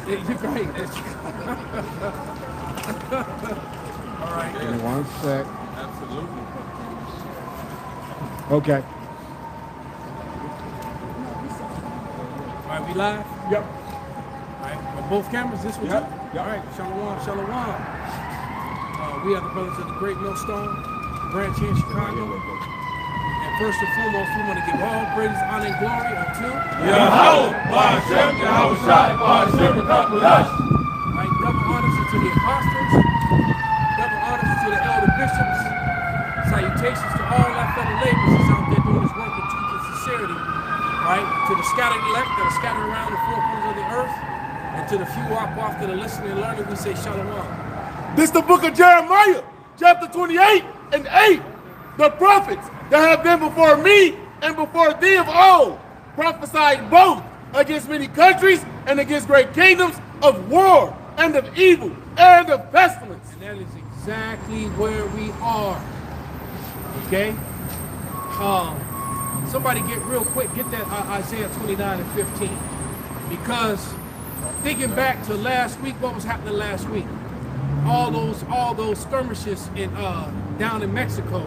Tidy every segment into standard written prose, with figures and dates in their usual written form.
You're great. All right. Give me 1 sec. Absolutely. Okay. All right, we live? Yep. All right, on both cameras, this one Yep. too? Yep. All right, Shalom, Shalom. We are the brothers of the Great Millstone, branch here in Chicago. And first and foremost, we want to give all praise, honor, and glory unto Yahweh, Ba'ashem, Yahweh Shai, Ba'ashem, Rakapadash. right, double honors to the apostles, double honors to the elder bishops, salutations to all our fellow laborers out there doing this work with truth and sincerity, right? To the scattered elect that are scattered around the four corners of the earth, and to the few off that are listening and learning, we say shalom. This the book of Jeremiah, chapter 28 and 8. The prophets that have been before me and before thee of old prophesied both against many countries and against great kingdoms of war and of evil and of pestilence. And that is exactly where we are. Okay? Somebody get real quick, get that Isaiah 29 and 15. Because thinking back to last week, what was happening last week? All those skirmishes in down in Mexico.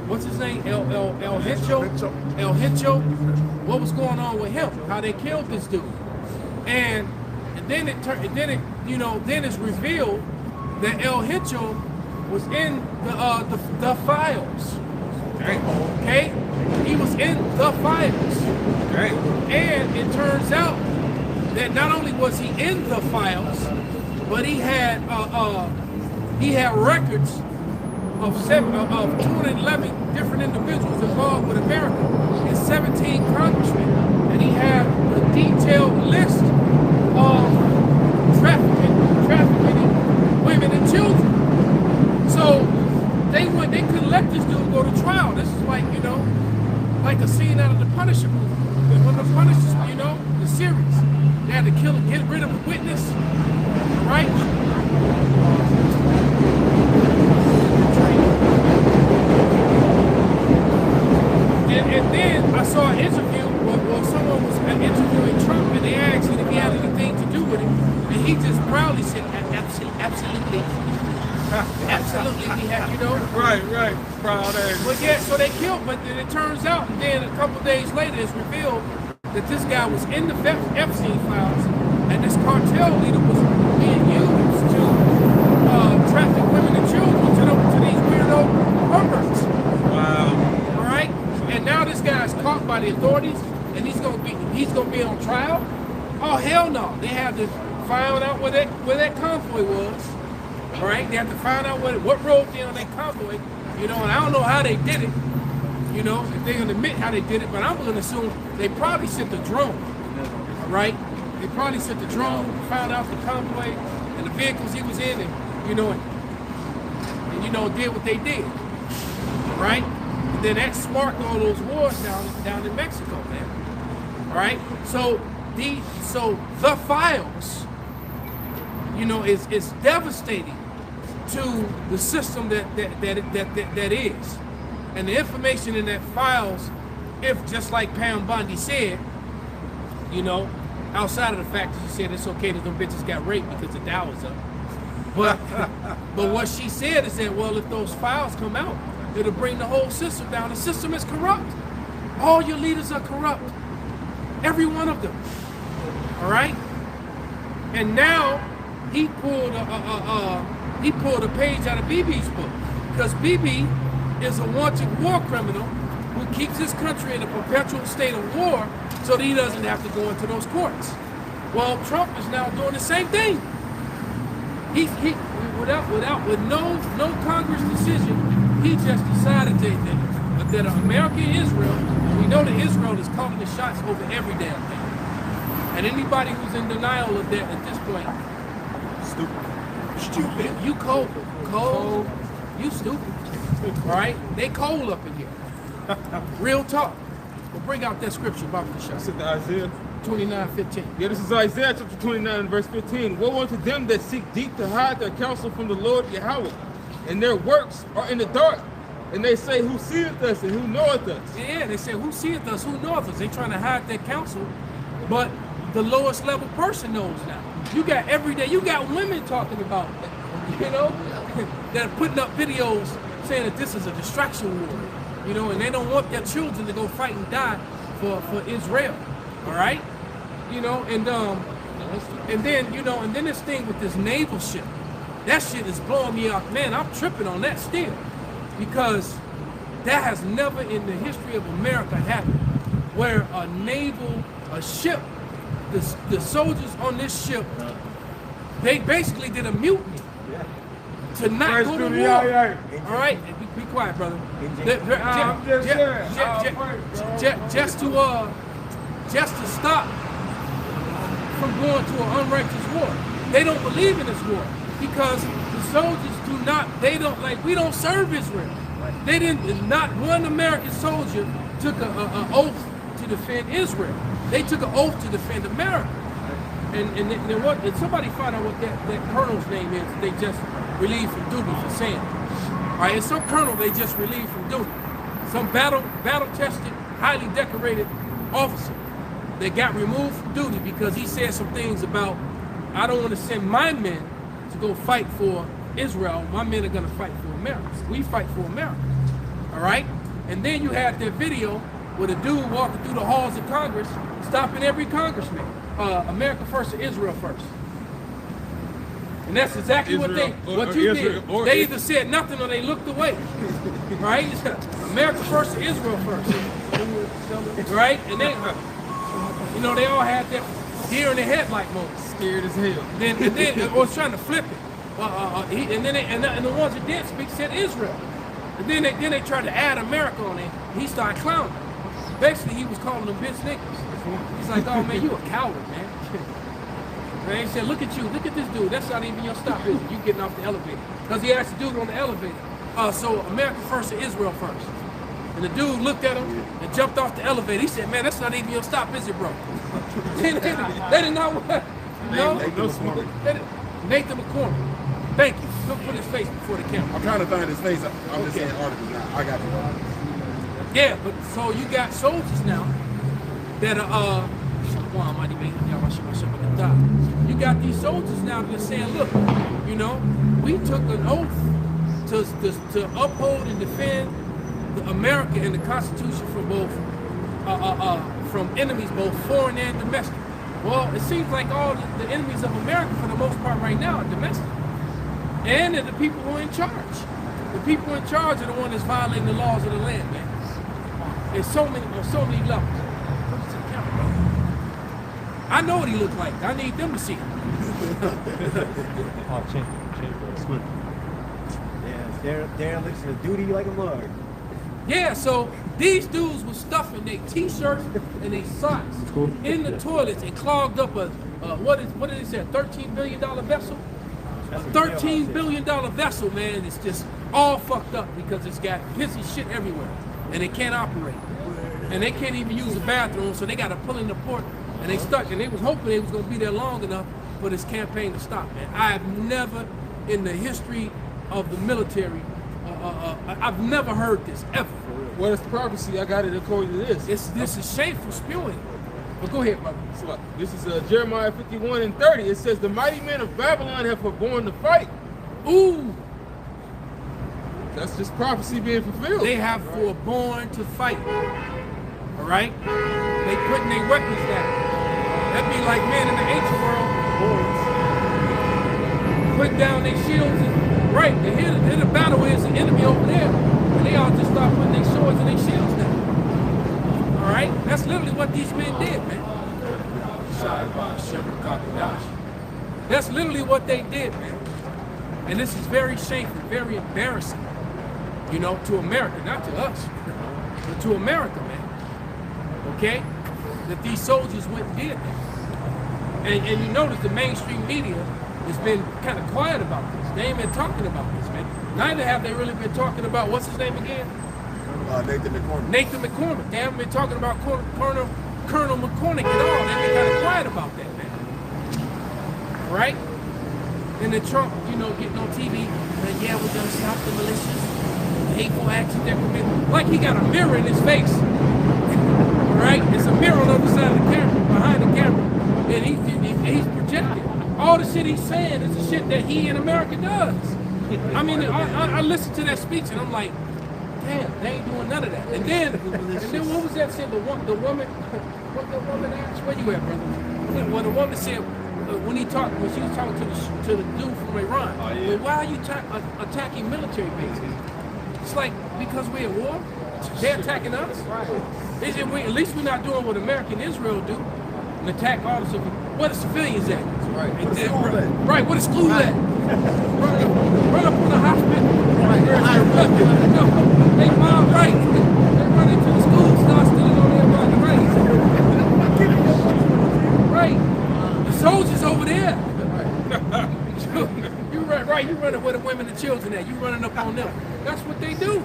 What's his name? El Hincho? El Hincho. What was going on with him? How they killed this dude. And then then it's revealed that El Hincho was in the files. Okay? He was in the files. Okay. And it turns out that not only was he in the files, but he had records of 211 different individuals involved with America and 17 congressmen, and he had a detailed list of trafficking women and children. So they couldn't let this dude go to trial. This is like like a scene out of the Punisher movie. One of the Punishers, the series. They had to get rid of a witness, right? And then I saw an interview where someone was interviewing Trump, and they asked him if he had anything to do with it, and he just proudly said, absolutely, we have, Right. Proud as. But yeah, so they killed, but then it turns out, and then a couple days later, it's revealed that this guy was in the Epstein files, and this cartel leader was being used to traffic women and children to these weirdo perverts. Wow. All right, and now this guy's caught by the authorities, and he's gonna be on trial. Oh hell no! They have to find out where that convoy was. All right, they have to find out what road they on that convoy. And I don't know how they did it. If they're gonna admit how they did it, but I'm gonna assume they probably sent the drone. Right? They probably sent the drone, found out the convoy and the vehicles he was in, and did what they did. Right? And then that sparked all those wars down in Mexico, man. All right? So the files, is devastating to the system that is. And the information in that files, if just like Pam Bondi said, outside of the fact that she said it's okay that them bitches got raped because the Dow was up. But what she said is that, well, if those files come out, it'll bring the whole system down. The system is corrupt. All your leaders are corrupt. Every one of them. All right? And now he pulled a page out of BB's book, because BB is a wanted war criminal who keeps his country in a perpetual state of war so that he doesn't have to go into those courts. Well, Trump is now doing the same thing. With no Congress decision, he just decided that America and Israel, we know that Israel is calling the shots over every damn thing. And anybody who's in denial of that at this point, stupid. You cold. You stupid. All right? They cold up in here. Real talk. We'll bring out that scripture about the shot. This is Isaiah 29:15. Yeah, this is Isaiah chapter 29 and verse 15. Woe unto them that seek deep to hide their counsel from the Lord Yahweh, and their works are in the dark. And they say, who seeth us and who knoweth us? Yeah, they say, who seeth us, who knoweth us? They trying to hide their counsel, but the lowest level person knows now. You got every day, you got women talking about it, you know, that are putting up videos saying that this is a distraction war, you know, and they don't want their children to go fight and die for Israel, all right? You know, and then, you know, and then this thing with this naval ship, that shit is blowing me off. Man, I'm tripping on that still, because that has never in the history of America happened, where a ship, the soldiers on this ship, they basically did a mutiny to not go to war. All right, be quiet, brother. Just to stop from going to an unrighteous war. They don't believe in this war because the soldiers do not. They don't like. We don't serve Israel. They didn't. Not one American soldier took an oath to defend Israel. They took an oath to defend America. And then what? Did somebody find out what that colonel's name is? They just relieved from duty for saying. All right, it's some colonel they just relieved from duty. Some battle-tested, highly decorated officer that got removed from duty because he said some things about, I don't want to send my men to go fight for Israel. My men are going to fight for America. We fight for America. All right? And then you had that video with a dude walking through the halls of Congress, stopping every congressman. America first or Israel first. And that's exactly Israel, what you did. They either said nothing or they looked away. Right? America first or Israel first. Right? And they, you know, they all had that deer in the headlight moment. Scared as hell. And then I was trying to flip it. And the ones that did speak said Israel. And then they tried to add America on it. He started clowning. Basically, he was calling them bitch niggas. He's like, oh man, you a coward, man. Man, he said, look at you, look at this dude. That's not even your stop, is it? You getting off the elevator. Because he asked the dude on the elevator. So America first or Israel first? And the dude looked at him and jumped off the elevator. He said, man, that's not even your stop, is it, bro? they did not what? No? Nathan McCormick. Thank you. Don't put his face before the camera. I'm trying to find his face. I'm just saying articles now. I got you. Yeah, but so you got soldiers now that are, you got these soldiers now that are saying, look, you know, we took an oath to uphold and defend America and the Constitution from both, from enemies, both foreign and domestic. Well, it seems like all the enemies of America, for the most part right now, are domestic. And they're the people who are in charge. The people in charge are the ones that's violating the laws of the land, man. There's on so many levels. I know what he looked like. I need them to see him. Oh, change. Swift. Yeah, Darren looks at duty like a mug. Yeah, so these dudes were stuffing their t-shirts and their socks in the toilets and clogged up what did they say, a $13 billion vessel? A $13 billion vessel, man. It's just all fucked up because it's got pissy shit everywhere. And they can't operate. And they can't even use the bathroom, so they got to pull in the port. And they stuck, and they was hoping they was going to be there long enough for this campaign to stop, man. I have never, in the history of the military, I've never heard this, ever. What is the prophecy? I got it according to this. This is shameful spewing. But go ahead, brother. This is Jeremiah 51:30. It says, the mighty men of Babylon have forborne to fight. Ooh. That's just prophecy being fulfilled. They have forborne to fight. All right? They putting their weapons down. That'd be like, man, in the ancient world, put down their shields. And, right, and here the battle is the enemy over there. And they all just start putting their swords and their shields down. All right? That's literally what these men did, man. That's literally what they did, man. And this is very shameful, very embarrassing, you know, to America, not to us, but to America, man. Okay? That these soldiers went and did that. And you notice the mainstream media has been kind of quiet about this. They ain't been talking about this, man. Neither have they really been talking about, what's his name again? Nathan McCormick. Nathan McCormick. They haven't been talking about Colonel McCormick at all. They've been kind of quiet about that, man. Right? And then Trump, you know, getting on TV, and yeah, we're gonna stop the militias, the hateful acts that they're committing. Like he got a mirror in his face. Right? It's a mirror on the other side of the camera, behind the camera. shit he's saying is the shit that he in America does. I mean, I listened to that speech and I'm like, damn, they ain't doing none of that. And then what was that said? The woman, what the woman asked? Where you at, brother? Well, the woman said when she was talking to the dude from Iran, well, why are you attacking military bases? It's like because we're at war. They're attacking us. They said, at least we're not doing what America and Israel do and attack all the civilians. Where the civilians at? Right. Right. Where the school at? Run up on the hospital. They mom right. They run into the school, start stealing on everybody. Right. The soldiers over there. You running where the women and children at. You running up on them. That's what they do.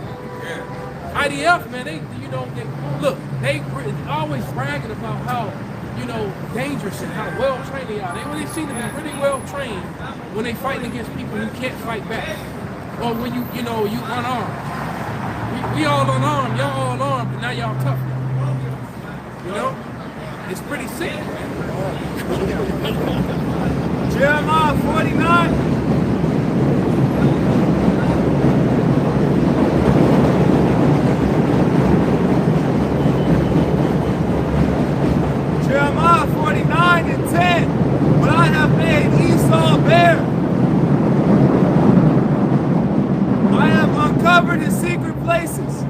IDF, man, they always bragging about how, dangerous and how well trained they are. They seem to be really well trained when they fight against people who can't fight back. Or when you unarmed. We all unarmed, y'all all armed, but now y'all tough. It's pretty sick. Jeremiah 49. Jeremiah 49:10. But I have made Esau bare. I have uncovered his secret places.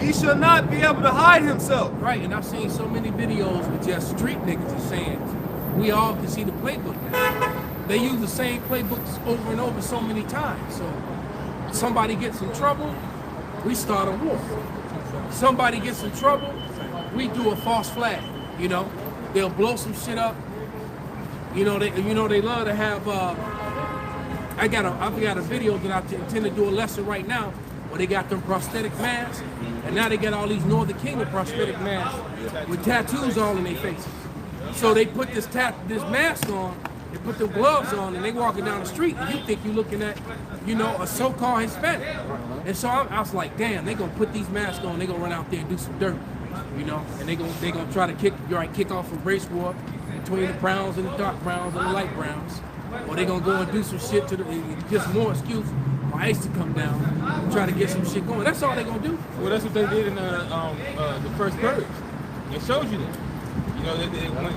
He shall not be able to hide himself. Right, and I've seen so many videos with just street niggas saying, we all can see the playbook now. They use the same playbooks over and over so many times. So somebody gets in trouble, we start a war. Somebody gets in trouble, we do a false flag. They'll blow some shit up. They love to have. I've got a video that I intend to do a lesson right now where they got them prosthetic masks, and now they got all these Northern Kingdom prosthetic masks with tattoos all in their faces. So they put this mask on, they put the gloves on, and they walking down the street, and you think you're looking at, a so-called Hispanic. And so I was like, damn, they gonna put these masks on, they gonna run out there and do some dirt. And they gonna try to kick off a race war between the browns and the dark browns and the light browns, or they gonna go and do some shit just more excuse for ICE to come down and try to get some shit going. That's all they gonna do. Well, that's what they did in the first purge. It shows you that.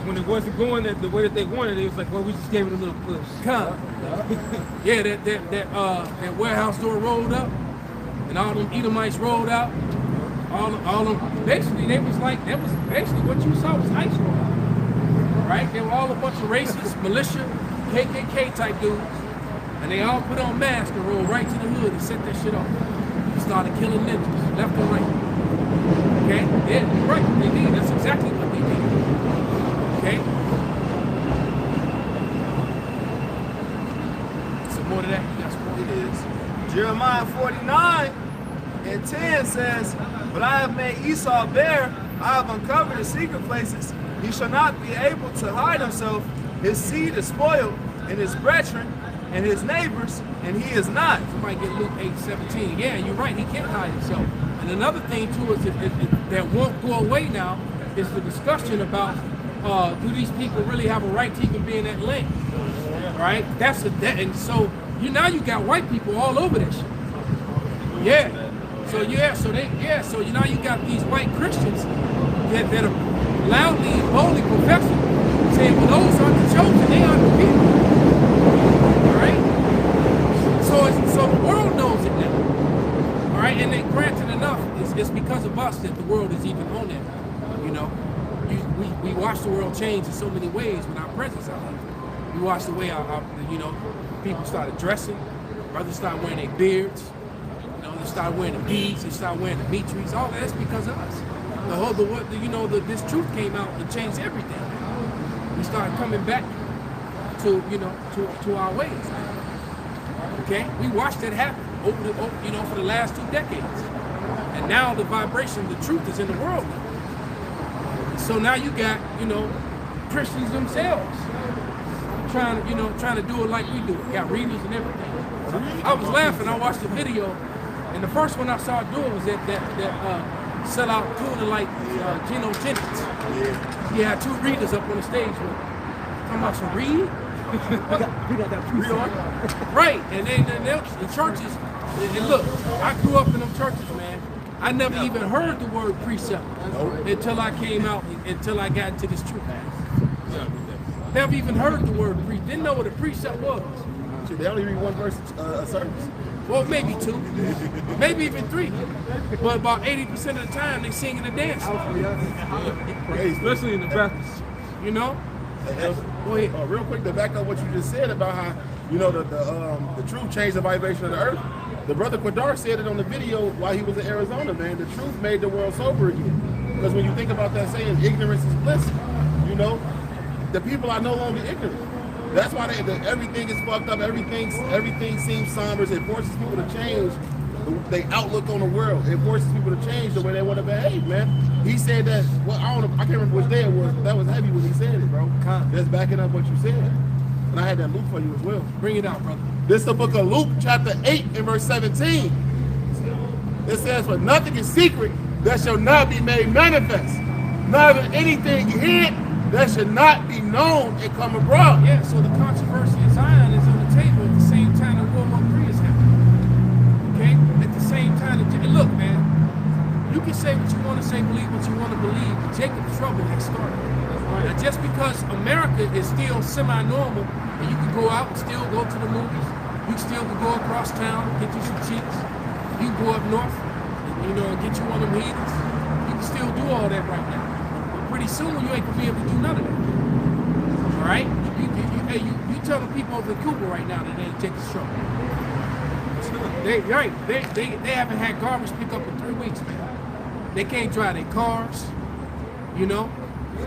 When it wasn't going the way that they wanted, it was like, well, we just gave it a little push. Yeah, that warehouse door rolled up, and all them Edomites rolled out. All them basically that was basically what you saw was ICE roll out. Right? They were all a bunch of racist, militia, KKK type dudes, and they all put on masks and rolled right to the hood and set that shit off. And started killing ninjas, left and right. Okay? Yeah, you're right. They did. That's exactly what they did. Okay? Some more of that. That's what it is. Jeremiah 49:10 says, but I have made Esau bare. I have uncovered his secret places. He shall not be able to hide himself. His seed is spoiled, and his brethren, and his neighbors, and he is not. Somebody get Luke 8:17. Yeah, you're right. He can't hide himself. And another thing too is that won't go away now is the discussion about do these people really have a right to even be in that land? Right? And so now you got white people all over that shit. Yeah. So now you got these white Christians that are loudly and boldly professing, saying, well, those aren't the chosen, they are the people. All right? So the world knows it now. All right? And then granted enough, it's because of us that the world is even on it. We watch the world change in so many ways with our presence out here. We watch the way our people started dressing, brothers started wearing their beards. They started wearing the beads, they started wearing the meat trees. All that's because of us. This truth came out and changed everything. We started coming back to our ways. Okay, we watched that happen for the last 2 decades, and now the vibration, the truth is in the world now. So now you got Christians themselves trying to do it like we do it. Got readers and everything. I was laughing. I watched the video. And the first one I saw doing was that sellout tuner like Geno Jennings. Yeah. He had 2 readers up on the stage with talking about some read. We got that precept. Right, and then the churches, and look, I grew up in them churches, man. I never even heard the word precept until I came out, until I got into this truth. Never even heard the word precept. Didn't know what a precept was. Shit, they only read one verse a service. Well, maybe 2, maybe even 3. But about 80% of the time, they singing and dancing. Especially in the Baptist. You know? Go ahead. Real quick, to back up what you just said about how, you know, the truth changed the vibration of the earth. The brother Quadar said it on the video while he was in Arizona, man. The truth made the world sober again. Because when you think about that saying, ignorance is bliss, you know, the people are no longer ignorant. That's why everything is fucked up. Everything seems somber. It forces people to change their outlook on the world. It forces people to change the way they want to behave, man. He said that, well, I can't remember which day it was, but that was heavy when he said it, bro. That's backing up what you said. And I had that Luke for you as well. Bring it out, brother. This is the book of Luke, chapter 8, and verse 17. It says, for nothing is secret that shall not be made manifest, neither anything hid that should not be known and come abroad. Yeah, so the controversy of Zion is on the table at the same time that World War III is happening. Okay? At the same time, and look, man, you can say what you want to say, believe what you want to believe, but Jacob's trouble has started. Right? Now, just because America is still semi-normal, and you can go out and still go to the movies, you still can go across town, get you some cheeks, you can go up north, and, you know, get you one of them heathens. You can still do all that right now. Pretty soon you ain't gonna be able to do none of that. All right? You tell the people over in Cuba right now that they ain't taking trouble. They haven't had garbage pick up in 3 weeks, man. They can't drive their cars, you know.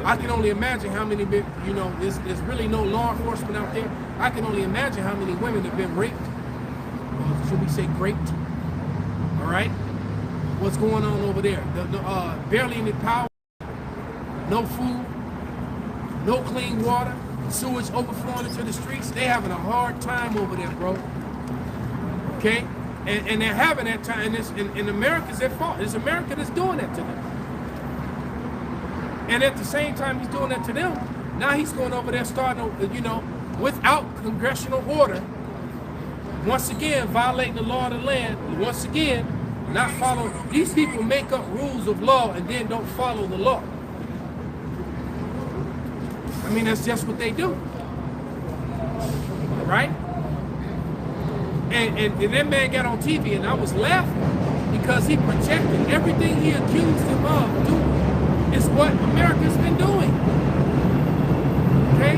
I can only imagine how many, you know, there's really no law enforcement out there. I can only imagine how many women have been raped, or should we say raped? All right? What's going on over there? Barely any power. No food, no clean water, sewage overflowing into the streets. They're having a hard time over there, bro. Okay? And they're having that time, and America's their fault. It's America that's doing that to them. And at the same time he's doing that to them, now he's going over there starting, you know, without congressional order, once again violating the law of the land, once again not following. These people make up rules of law and then don't follow the law. I mean, that's just what they do, right? And that man got on TV, and I was laughing because he projected everything he accused him of doing is what America's been doing. Okay?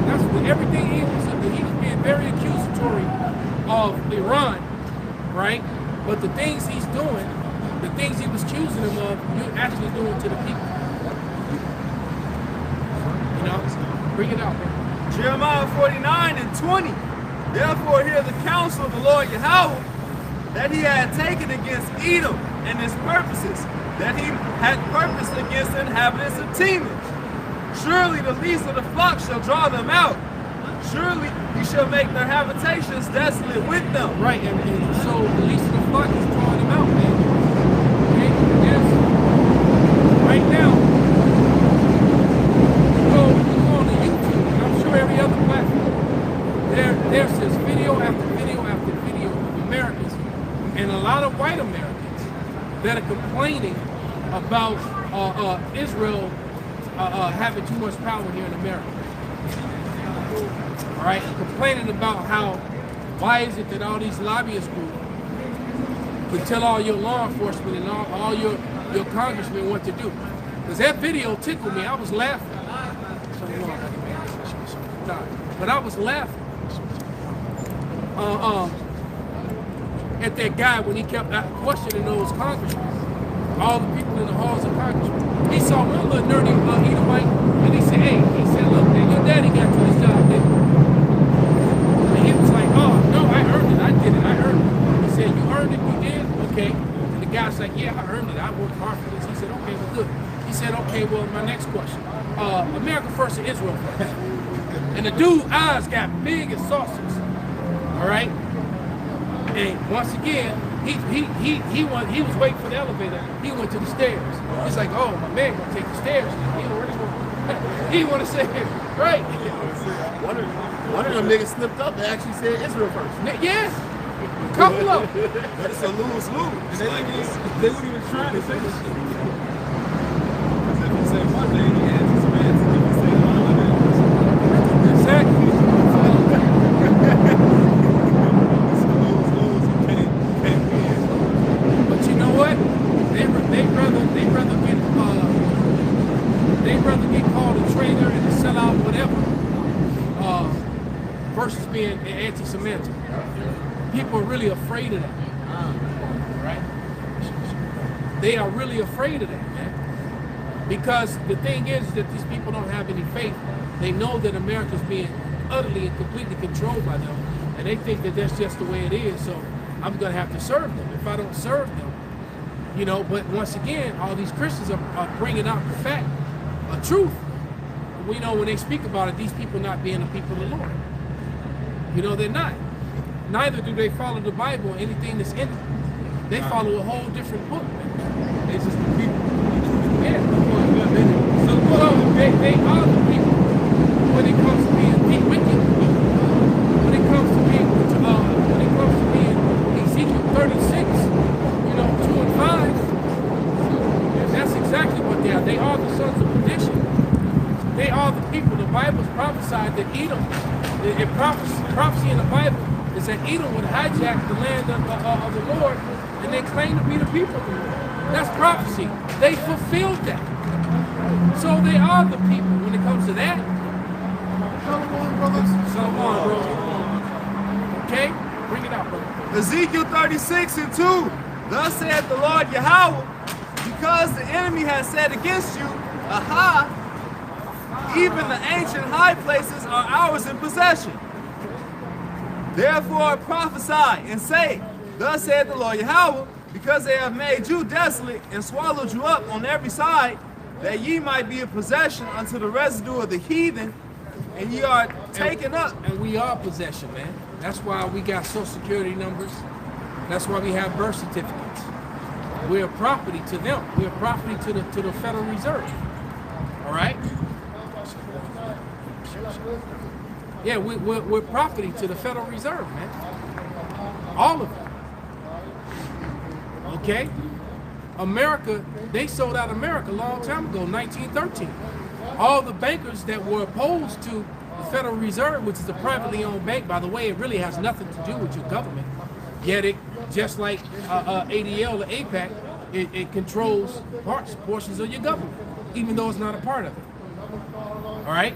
That's what everything he was being very accusatory of Iran, right? But the things he's doing, the things he was accusing him of, you're actually doing to the people. You know, bring it out, man. Jeremiah 49:20. Therefore hear the counsel of the Lord Yahweh, that he had taken against Edom and his purposes, that he had purposed against the inhabitants of Teman. Surely the least of the flock shall draw them out. Surely he shall make their habitations desolate with them. Right, and so the least of the flock is drawing them out, man. Okay? Yes. Right now, you go on to YouTube, and I'm sure every other platform, there's this video after video after video of Americans, and a lot of white Americans that are complaining about Israel having too much power here in America. All right, and complaining about why is it that all these lobbyist groups could tell all your law enforcement and all your congressmen what to do. Because that video tickled me. I was laughing. But I was laughing at that guy when he kept questioning those congressmen, all the people in the halls of Congress. He saw one little nerdy Edomite, and he said, "Hey," he said, "Look, man, your daddy got you this job, didn't he?" And he was like, "Oh, no, I earned it. I did it. I earned it." He said, "You earned it? You did? Okay." And the guy's like, "Yeah, I earned it. I worked hard for this." He said, "Okay, well, good." He said, "Okay, well, my next question. America first or Israel first?" And the dude's eyes got big as saucers. All right? And once again, he was waiting for the elevator. He went to the stairs. He's like, "Oh, my man gonna take the stairs. He already won." He want to say it, right? One of them niggas slipped up and actually said Israel first. Yes. Couple of them. But it's a lose-lose. They weren't even trying to say this shit. If you say one thing, you answer some answers. If you say another, Exactly. it's a lose-lose. You can't win. But you know what? They'd rather get called a traitor and a sellout, whatever, versus being anti-Semitic. People are really afraid of that. Right? They are really afraid of that, man. Because the thing is that these people don't have any faith. They know that America's being utterly and completely controlled by them, and they think that that's just the way it is. So I'm gonna have to serve them. If I don't serve them, you know. But once again, all these Christians are bringing out the fact, a truth. We know when they speak about it, these people not being the people of the Lord. You know, they're not. Neither do they follow the Bible or anything that's in it. They follow a whole different book, man. It's just the people. Yeah. So they are the people when it comes to being wicked. When it comes to being Ezekiel 36, you know, 2 and 5. That's exactly what they are. They are the sons of perdition. They are the people. The Bible's prophesied that Edom, prophecy in the Bible is that Edom would hijack the land of the Lord, and they claim to be the people of the Lord. That's prophecy. They fulfilled that. So they are the people when it comes to that. So on, bro. Okay? Bring it out, bro. Ezekiel 36 and 2. Thus saith the Lord Yahweh, because the enemy has said against you, aha, even the ancient high places are ours in possession. Therefore prophesy and say, thus saith the Lord Yahweh, because they have made you desolate and swallowed you up on every side, that ye might be a possession unto the residue of the heathen, and ye are taken up. And we are possession, man. That's why we got social security numbers. That's why we have birth certificates. We're a property to them. We're a property to the Federal Reserve. All right? Yeah, we're property to the Federal Reserve, man. All of it. Okay? America, they sold out America a long time ago, 1913. All the bankers that were opposed to the Federal Reserve, which is a privately owned bank, by the way, it really has nothing to do with your government. Yet it, just like ADL or APAC, it controls portions of your government, even though it's not a part of it. All right?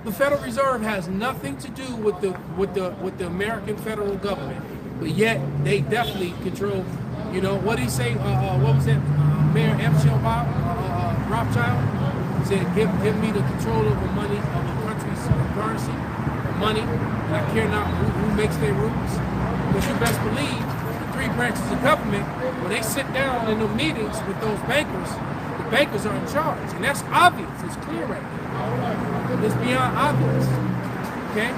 The Federal Reserve has nothing to do with the American federal government, but yet they definitely control. You know what did he say? What was that? Mayor Rothschild said, "Give me the control over money of the country's currency, money, and I care not who makes their rules." Because you best believe the three branches of government, when they sit down in the meetings with those bankers, the bankers are in charge, and that's obvious. It's clear right now. It's beyond obvious. Okay?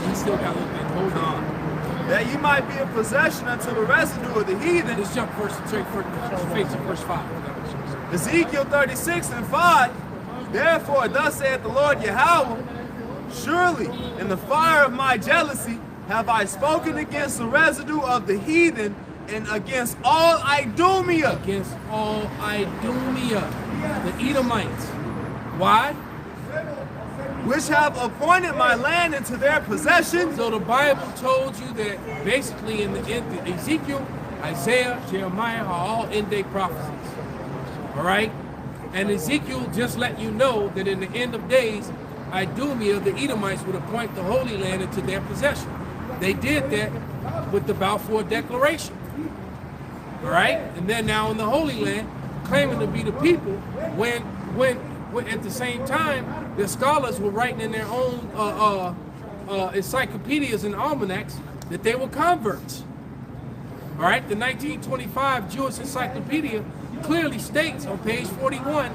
He still got a little bit. Hold on. That ye might be a possession unto the residue of the heathen. Let's jump first to verse 5. Ezekiel 36 and 5. Therefore, thus saith the Lord Yahweh, surely in the fire of my jealousy have I spoken against the residue of the heathen and against all Idumea. Against all Idumea, the Edomites. Why? Which have appointed my land into their possession. So the Bible told you that basically in the Ezekiel, Isaiah, Jeremiah are all end-day prophecies. All right? And Ezekiel just let you know that in the end of days, Idumea, the Edomites, would appoint the Holy Land into their possession. They did that with the Balfour Declaration. All right? And then now in the Holy Land, claiming to be the people, when at the same time, the scholars were writing in their own encyclopedias and almanacs that they were converts. All right? The 1925 Jewish Encyclopedia clearly states on page 41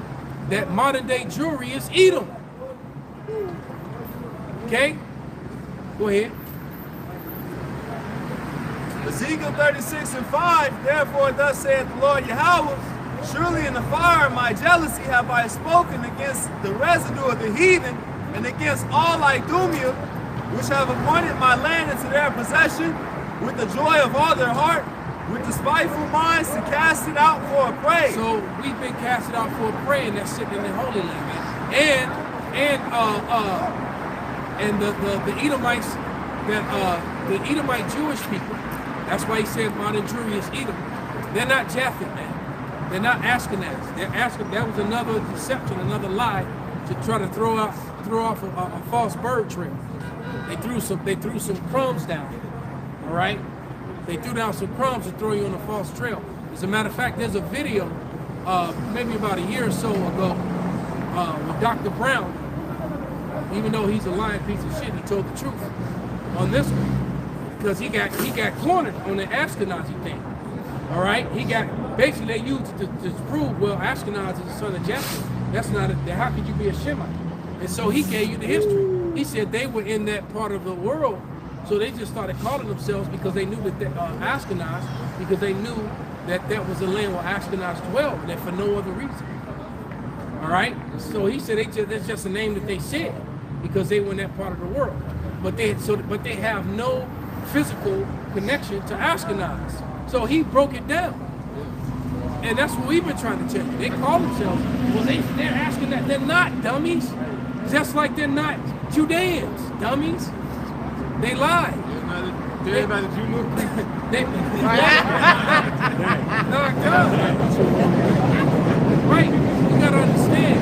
that modern-day Jewry is Edom. Okay? Go ahead. Ezekiel 36:5, therefore thus saith the Lord Yahweh, surely in the fire of my jealousy have I spoken against the residue of the heathen and against all Idumea, which have appointed my land into their possession with the joy of all their heart, with the spiteful minds to cast it out for a prey. So we've been casted out for a prey, and that's sitting in the Holy Land, man. And the Edomites, the Edomite Jewish people, that's why he said Mount Injurious Edom. They're not Japhet, man. They're not Ashkenaz. They're Ashkenaz. That was another deception, another lie to try to throw off a false bird trail. They threw some crumbs down. All right, they threw down some crumbs to throw you on a false trail. As a matter of fact, there's a video, maybe about a year or so ago, with Dr. Brown. Even though he's a lying piece of shit, he told the truth on this one because he got cornered on the Ashkenazi thing. All right, he got basically they used to prove, well, Ashkenaz is the son of Japheth. That's not how could you be a Shemite? And so he gave you the history. He said they were in that part of the world, so they just started calling themselves because they knew that Ashkenaz, because they knew that that was the land where Ashkenaz dwelled, and for no other reason. All right, so he said that's just a name that they said because they were in that part of the world, but they have no physical connection to Ashkenaz. So he broke it down. And that's what we've been trying to tell you. They call themselves, well, they're asking that. They're not dummies. Just like they're not Judeans, dummies. They lie. They're not a Jew movement. Right. You gotta understand.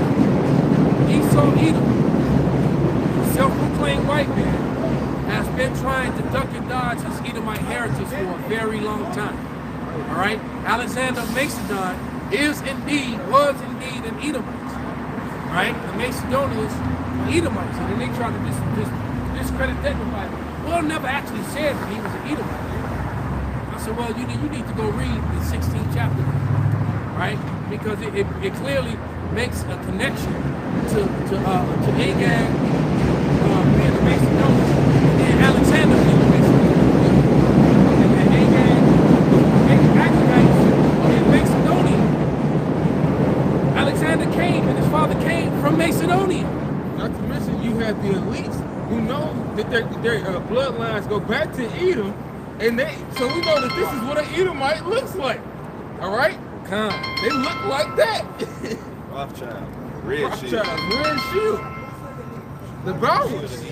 Esau Edom, self-proclaimed white man, has been trying to duck and dodge his Edomite heritage for a very long time. All right, Alexander Macedon was indeed an Edomite. Right, the Macedonians were Edomites, and then they tried to discredit that in the Bible. Well, it never actually said that he was an Edomite. I said, well, you need to go read the 16th chapter, right? Because it clearly makes a connection to Agag being the Macedonians, and Alexander being the Macedonians, and then Agag. Macedonia. Alexander came and his father came from Macedonia. Not to mention you have the elites who know that their bloodlines go back to Edom, and so we know that this is what an Edomite looks like. All right? They look like that. Rothschild. Red shield. Red shield. The Bowers.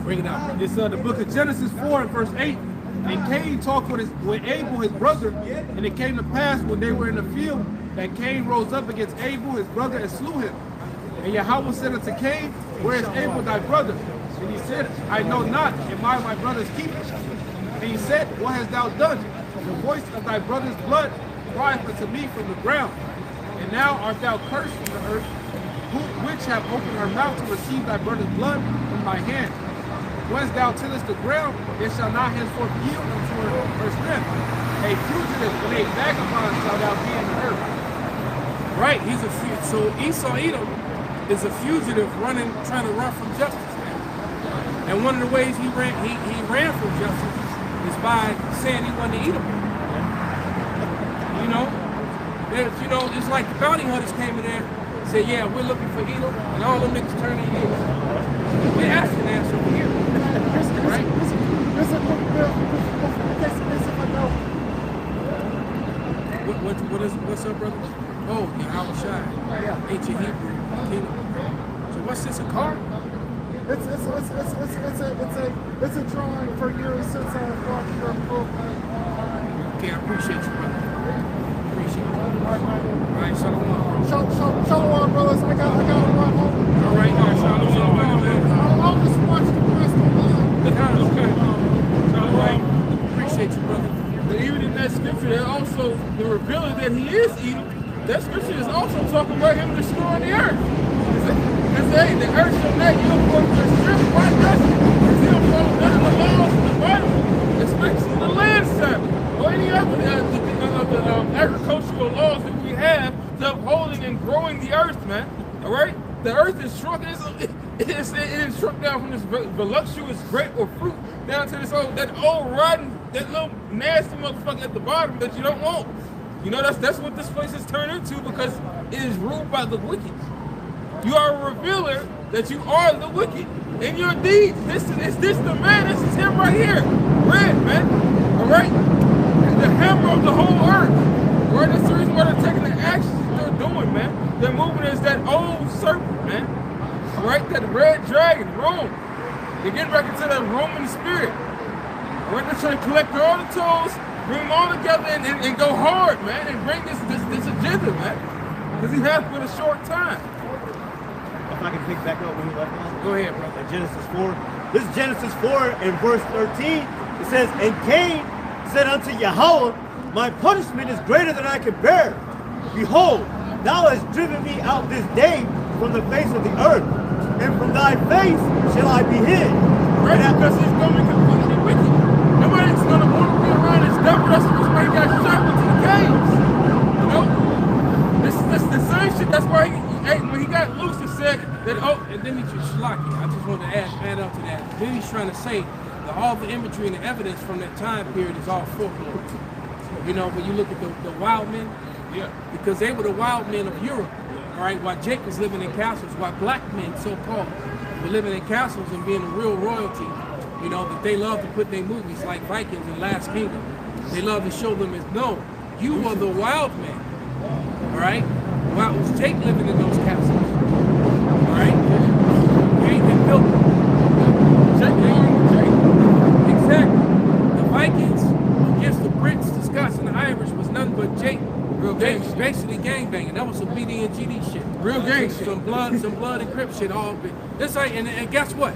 Bring it out, bro. It's the book of Genesis 4 and verse 8. And Cain talked with Abel, his brother, and it came to pass when they were in the field that Cain rose up against Abel, his brother, and slew him. And Yahweh said unto Cain, where is Abel thy brother? And he said, I know not, am I my brother's keeper? And he said, what hast thou done? The voice of thy brother's blood crieth unto me from the ground. And now art thou cursed from the earth, which have opened her mouth to receive thy brother's blood from my hand. Whence thou tillest the ground, it shall not henceforth yield unto her strength. A fugitive and a vagabond shall thou be in the earth. Right, he's a fugitive. So Esau Edom is a fugitive trying to run from justice. And one of the ways he ran from justice is by saying he wasn't an Edomite. It's like the bounty hunters came in there and said, yeah, we're looking for Edom, and all them niggas turned in here. We're asking that over here. Right? What's up, brother? Oh, Yahweh Shai. Ancient Hebrew kingdom. So what's this, a car? It's a drawing for you since I brought your book. Okay, I appreciate you, brother. Appreciate it. All right, shalom. Shalom, brothers. I got to run home. All right, shalom. I'll just watch the rest of the Okay. Shalom. Appreciate you, brother. But even in that scripture, there's also the revealing that he is Edom. That scripture is also talking about him destroying the earth. It says, the earth shall not yield forth the strip by justice. If you don't follow none of the laws of the Bible, especially the land Sabbath, or any other agricultural laws that we have to upholding and growing the earth, man. All right? The earth is shrunk. It is struck down from this voluptuous grape or fruit down to this that old rotten, that little nasty motherfucker at the bottom that you don't want. You know, that's what this place has turned into because it is ruled by the wicked. You are a revealer that you are the wicked in your deeds. This is the man. This is him right here. Red, man. All right? The hammer of the whole earth. All right? That's the reason why they're taking the actions that they're doing, man. They're moving as that old serpent, man. All right? That red dragon, Rome. They're getting back into that Roman spirit. All right? They're trying to collect all the tools, bring them all together, and go hard, man, and bring this agenda, man. Because he has for a short time. If I can pick back up when he left off. Go ahead, bro. Genesis 4. This is Genesis 4 and verse 13. It says, and Cain said unto Yahweh, my punishment is greater than I can bear. Behold, thou hast driven me out this day from the face of the earth, and from thy face shall I be hid. Right, because he's going to be completely wicked. Nobody's going to want to be around his devil. That's the reason why he got shot into the caves. You know? This is the same shit. That's why when he got loose, he said that, And then he just schlocky. I just want to add up to that. Then he's trying to say that all the imagery and the evidence from that time period is all folklore. You know, when you look at the wild men, yeah, because they were the wild men of Europe, all right, while Jake was living in castles, while black men, so-called, were living in castles and being a real royalty, you know, that they love to put their movies like Vikings and Last Kingdom. They love to show them as, no, you are the wild man, all right? While it was Jake living in those castles, all right? They ain't been built. Exactly. The Vikings against the Brits, the Scots, and the Irish was nothing but Jake. Real gang shit. Basically gangbanging. That was some BD and GD shit. Real gang shit. Some blood and crip shit all bit. This ain't, and guess what?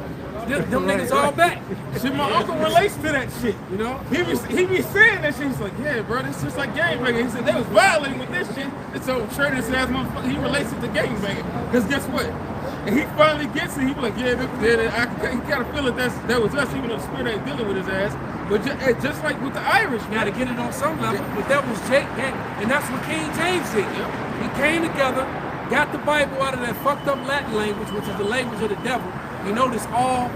Them niggas all back. See, my uncle relates to that shit. You know? He be saying that shit. He's like, yeah, bro, this just like gangbanging. He said they was violating with this shit. And so Shredder's ass motherfucker, he relates it to gangbanging. Because guess what? And he finally gets it. He be like, yeah, he gotta feel it. That was us, even though the spirit ain't dealing with his ass. But just like with the Irish, You gotta get it on some level. But that was Jake, and that's what King James did. He came together, got the Bible out of that fucked up Latin language, which is the language of the devil. You notice all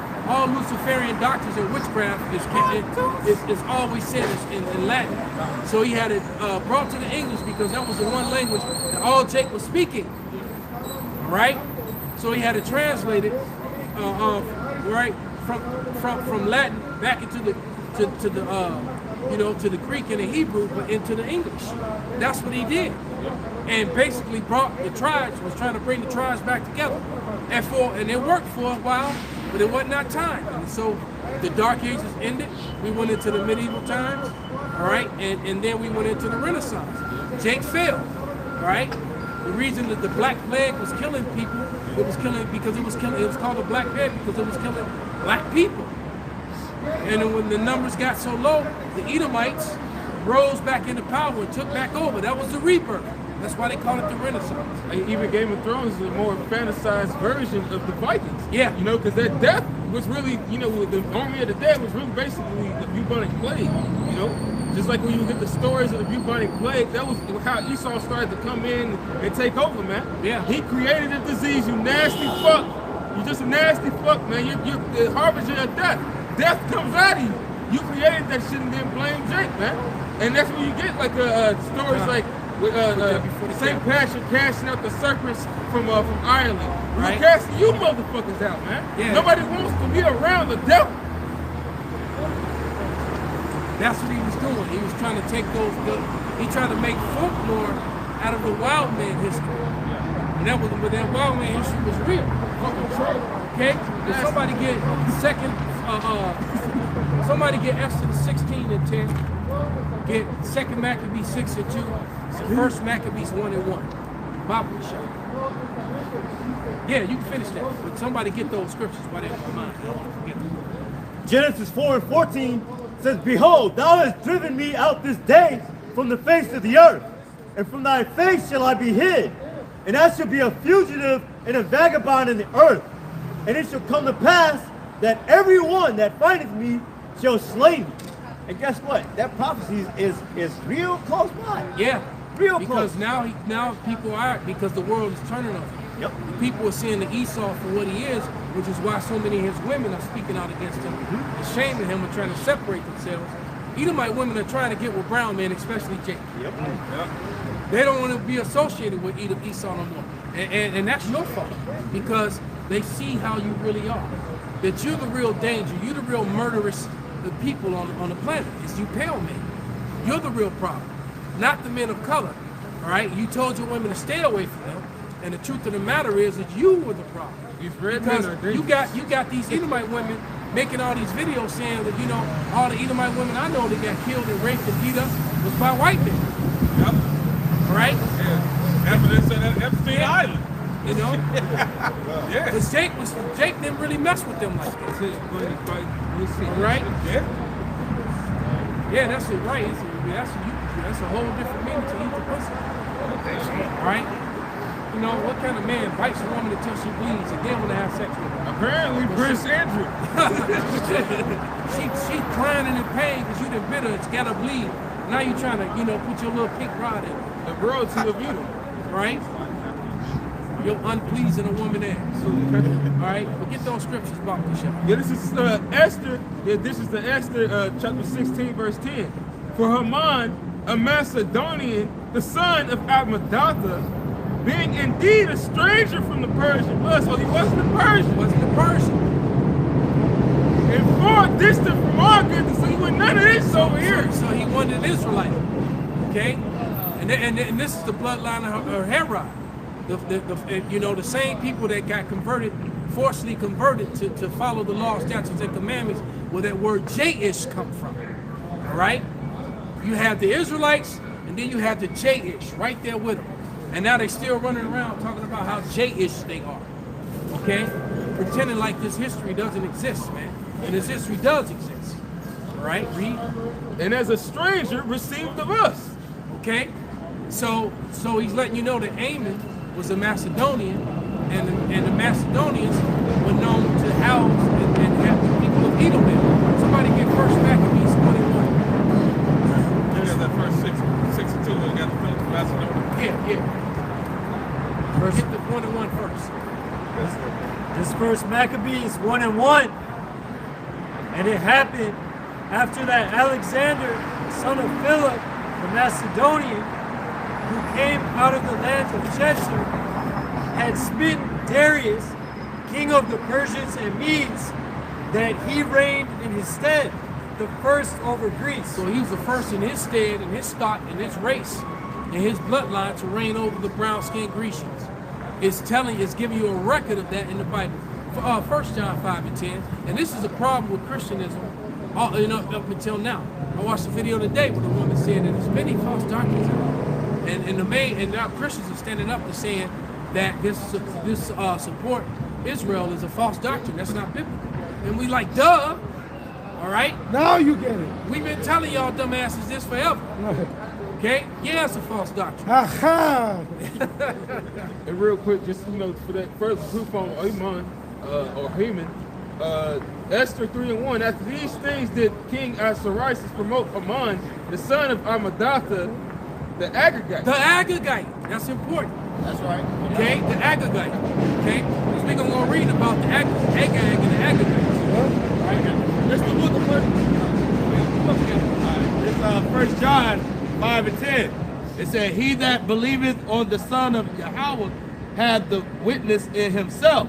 Luciferian doctrines and witchcraft is always said in Latin. So he had it brought to the English because that was the one language that all Jake was speaking. Right? So he had it translated, right, from Latin back into the to the Greek and the Hebrew, but into the English. That's what he did, and basically brought the tribes. Was trying to bring the tribes back together, and it worked for a while, but it wasn't that time. And so the Dark Ages ended. We went into the medieval times, all right, and then we went into the Renaissance. Jake failed, all right. The reason that the Black Plague was killing people, it was called the Black Plague because it was killing black people. And then when the numbers got so low, the Edomites rose back into power and took back over. That was the rebirth. That's why they call it the Renaissance. like, even Game of Thrones is a more fantasized version of the Vikings. Yeah. You know, because that death was really, you know, the army of the dead was really basically the bubonic plague. You know, just like when you get the stories of the bubonic plague, that was how Esau started to come in and take over, man. Yeah. He created a disease. You nasty fuck. You just a nasty fuck, man. You're the harbinger of death. Death comes out of you. You created that shit and then blame Jake, man. And that's when you get like stories like with St. Patrick casting out the serpents from Ireland. Right. We're casting you motherfuckers out, man. Yeah. Nobody wants to be around the devil. That's what he was doing. He was trying to take he tried to make folklore out of the wild man history. And but that wild man history was real. Fucking true. Okay? If somebody get somebody get Exodus 16 and 10, get 2 Maccabees 6 and 2, 1 Maccabees 1 and 1. Bible show. Yeah, you can finish that. But somebody get those scriptures while they're in my mind. I don't want to forget them. Genesis 4 and 14 says, Behold, thou hast driven me out this day from the face of the earth, and from thy face shall I be hid, and I shall be a fugitive and a vagabond in the earth. And it shall come to pass that every one that findeth me shall slay me. And guess what? That prophecy is real close by. Yeah. Real because close. now people are, because the world is turning on him. Yep. People are seeing the Esau for what he is, which is why so many of his women are speaking out against him, and shaming him and trying to separate themselves. Edomite women are trying to get with brown men, especially Jacob. Yep. They don't want to be associated with Esau no more. And that's your fault, because they see how you really are. That you're the real danger. You're the real murderous people on the planet. It's you pale men. You're the real problem, not the men of color. All right? You told your women to stay away from them. And the truth of the matter is that you were the problem. Because you got these Edomite women making all these videos saying that, you know, all the Edomite women I know that got killed and raped and beat up was by white men. Yep. All right? Yeah. Evidence at Epstein Island. You know? Yeah. Because Jake didn't really mess with them like that. All right? Yeah. Yeah, that's it, right. That's a whole different meaning to eat the pussy. All right? You know, what kind of man bites a woman until she bleeds and then want to have sex with her? Apparently, Prince Andrew. She's crying in pain because you done bit her. It's got to bleed. Now you're trying to, you know, put your little pink rod in it. The royalty of Edom. Right? You're unpleasing a woman ass. All right? But get those scriptures about the show. Yeah, this is Esther. Yeah, this is the Esther chapter 16, verse 10. For Haman, a Macedonian, the son of Amadatha, being indeed a stranger from the Persian blood, so he wasn't a Persian. Wasn't a Persian. And far distant from our goodness, so he went none of this over here. So he wanted an Israelite. Okay? And this is the bloodline of Herod. You know, the same people that got converted, forcibly converted to follow the law, statutes, and commandments, where that word J-ish come from. All right? You have the Israelites, and then you have the J-ish right there with them. And now they still running around talking about how J-ish they are. Okay? Pretending like this history doesn't exist, man. And this history does exist. All right? Read. And as a stranger received of us. Okay? So he's letting you know that Ammon was a Macedonian, and the Macedonians were known to house and have the people of Edom there. Somebody get first Maccabees 21. There's that first 62 and got the Philip Macedonia. Yeah. Get the 1 first. This first Maccabees 1:1. And it happened after that Alexander, son of Philip, the Macedonian, who came out of the land of Cheshire, had smitten Darius, king of the Persians and Medes, that he reigned in his stead, the first over Greece. So he was the first in his stead, in his stock, in his race, in his bloodline to reign over the brown-skinned Grecians. It's giving you a record of that in the Bible. 1 John 5 and 10. And this is a problem with Christianism, up until now. I watched a video today where the woman said that there's many false doctrines out. And now Christians are standing up to saying that this support Israel is a false doctrine. That's not biblical. And we like, duh. All right? Now you get it. We've been telling y'all dumbasses this forever. Okay? Yeah, it's a false doctrine. Aha! And real quick, just for that further proof on Haman, Esther 3:1. After these things did King Ahasuerus promote Haman, the son of Amadatha, the Agagite. The Agagite. That's important. That's right. Okay? The Agagite. Okay? Because we're going to read about the Agag and the Agagites. Right? Let's look at what. It's 1 John 5 and 10. It said, he that believeth on the Son of Yahweh hath the witness in himself.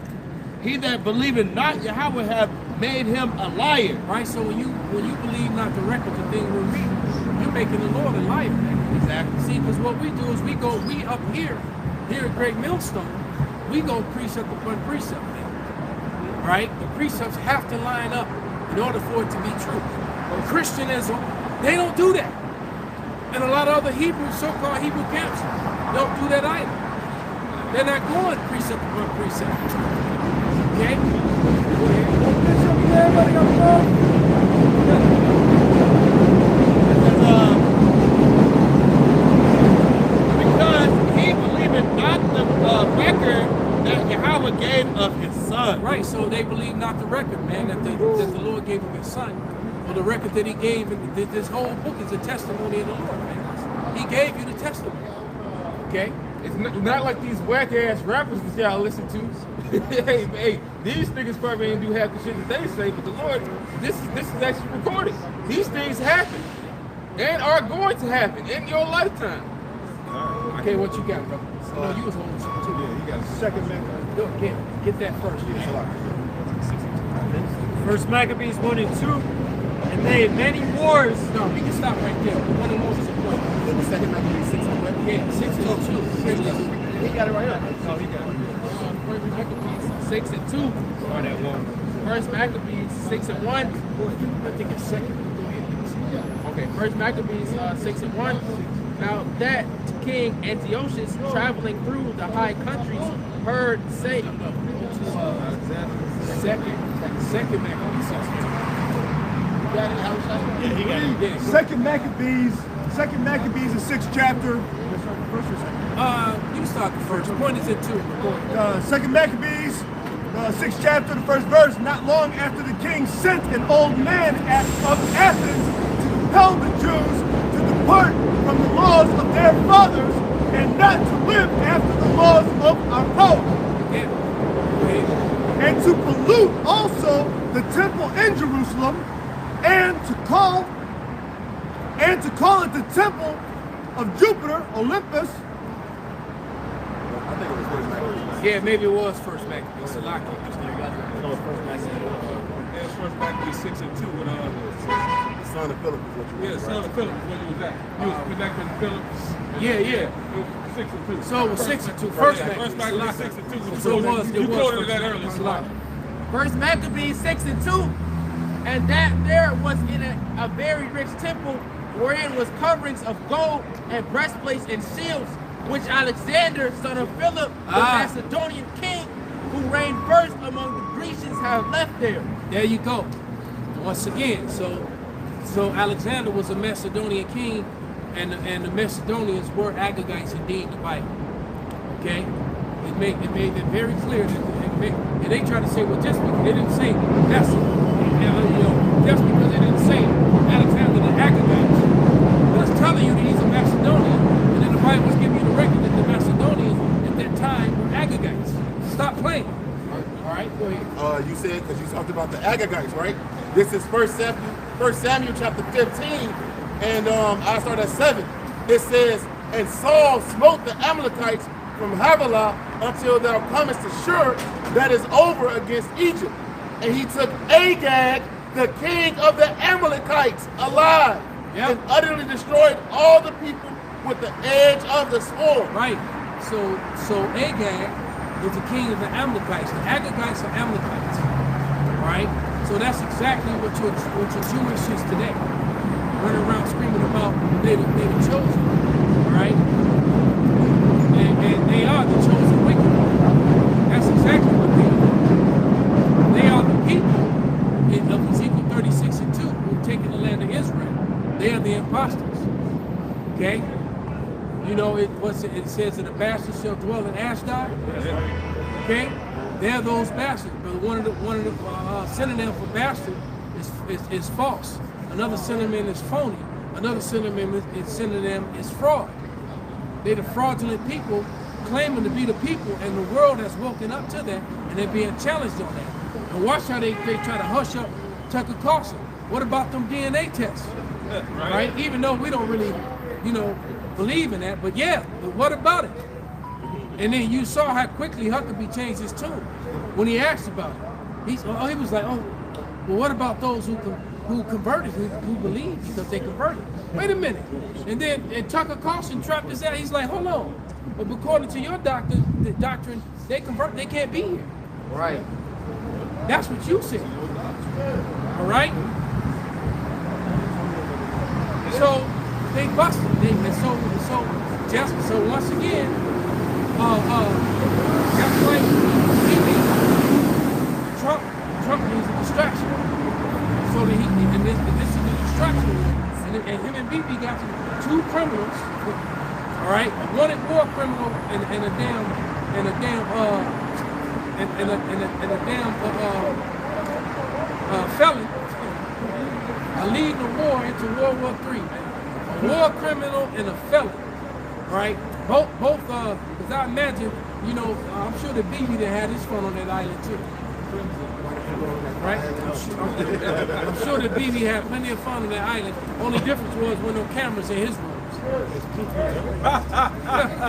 He that believeth not Yahweh hath made him a liar. Right? So when you believe not the records of things we're reading, you're making the Lord a liar. Exactly. See, because what we do is we up here at Great Millstone, we go precept upon precept. Right? The precepts have to line up in order for it to be true. But Christianism, they don't do that. And a lot of other so-called Hebrew camps don't do that either. They're not going precept upon precept. Okay? Because he believeth not the record that Yahweh gave of his son. Right, so they believe not the record, man, that the Lord gave him his son. Or the record that he gave, and this whole book is a testimony of the Lord, man. He gave you the testimony. Okay? It's not like these whack ass rappers that y'all listen to. hey, these niggas probably ain't do half the shit that they say, but the Lord, this is actually recorded. These things happen and are going to happen in your lifetime. Okay, what you got, brother? No, you was holding something too. Yeah, you got a second man. Go, get that first. First Maccabees 1 and 2, and they had many wars. No, we can stop right there. One of Moses' point. The second Maccabees 6 and 1. Yeah, 6 and 2. He got it right here. Oh, he got it. First Maccabees 6 and 2. First Maccabees 6 and 1. I think it's second. Go ahead. Okay, First Maccabees 6 and 1. Now that King Antiochus, traveling through the high countries, heard say, second Maccabees 6 and 2. You got it, Alexander? Yeah, he got it. Yeah, Second Maccabees, the 6th chapter. you start the first. Point is in 2. Second Maccabees, 6th chapter, the first verse. Not long after the king sent an old man of Athens to compel the Jews to depart from the laws of their fathers and not to live after the laws of our power. And to pollute also the temple in Jerusalem, and to call it the temple of Jupiter, Olympus. Yeah, maybe it was First Maccabees. Salaki. That's First Maccabees 6 and 2 with The son of Philip is what you yeah, son of Philip is where you was at. You was connecting Phillips. Yeah. 6 and 2. So it was 6 and 2. First First Maccabees. Maccabees 6 and 2. So it was. You quoted that earlier. First Maccabees 6 and 2, and that there was in a very rich temple wherein was coverings of gold and breastplates and shields, which Alexander, son of Philip, the Macedonian king, who reigned first among the Grecians, have left there. There you go. Once again, so Alexander was a Macedonian king, and the Macedonians were Agagites indeed in the Bible. Okay, it made it very clear that and they try to say, well, just because they didn't say that's just because they didn't say Alexander the Agagites, but it's telling you that he's a Macedonian, and then the Bible's giving you the record that the Macedonians at that time were Agagites. Stop playing. All right, go ahead. You said, because you talked about the Agagites, right? This is 1 Samuel chapter 15, and I start at 7. It says, and Saul smote the Amalekites from Havilah until thou comest to Shur, that is over against Egypt. And he took Agag, the king of the Amalekites, alive, and utterly destroyed all the people with the edge of the sword. Right. So Agag was the king of the Amalekites. The Agagites are Amalekites. Right? So that's exactly what your Jewish is today. Running around screaming about they the chosen. Right? And they are the chosen wicked. That's exactly what they are. They are the people of Ezekiel 36 and 2 who've taken the land of Israel. They are the imposters. Okay? You know, it says that a bastard shall dwell in Ashdod. Okay? They're those bastards. But one of the synonym for bastard is false. Another synonym is phony. Another synonym is fraud. They're the fraudulent people claiming to be the people, and the world has woken up to that, and they're being challenged on that. And watch how they try to hush up Tucker Carlson. What about them DNA tests? Right? Even though we don't really, believe in that, but yeah, but what about it? And then you saw how quickly Huckabee changed his tune when he asked about it. He was like, well, what about those who converted, who believed because they converted? Wait a minute. And then Tucker Carlson trapped his ass. He's like, hold on. But according to your doctrine, they convert, they can't be here. Right. That's what you said. All right? So they busted. So once again, that's like Trump needs a distraction. So that and this is the distraction. And him and BB got two criminals, all right, a wanted war criminal and a felon are leading the war into World War III. A war criminal and a felon right? Both, because I imagine, you know, I'm sure the BB that had his phone on that island too. Right? I'm sure the BB had plenty of fun on that island. Only difference was when no cameras in his rooms.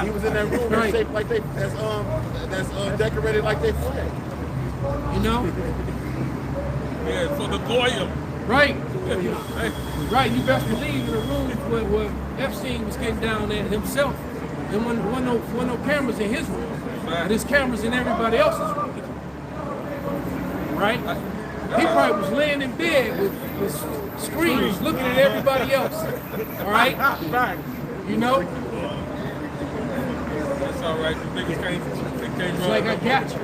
He was in that room that's shaped like that's decorated like they flag. You know? Yeah, for the Goyim. Right. Right. You best believe in the room where Epstein was getting down at himself. And when no cameras in his room. And there's cameras in everybody else's room. Right? He probably was laying in bed with screens looking at everybody else. All right? You know? That's all right. The niggas can't It's like, I got you.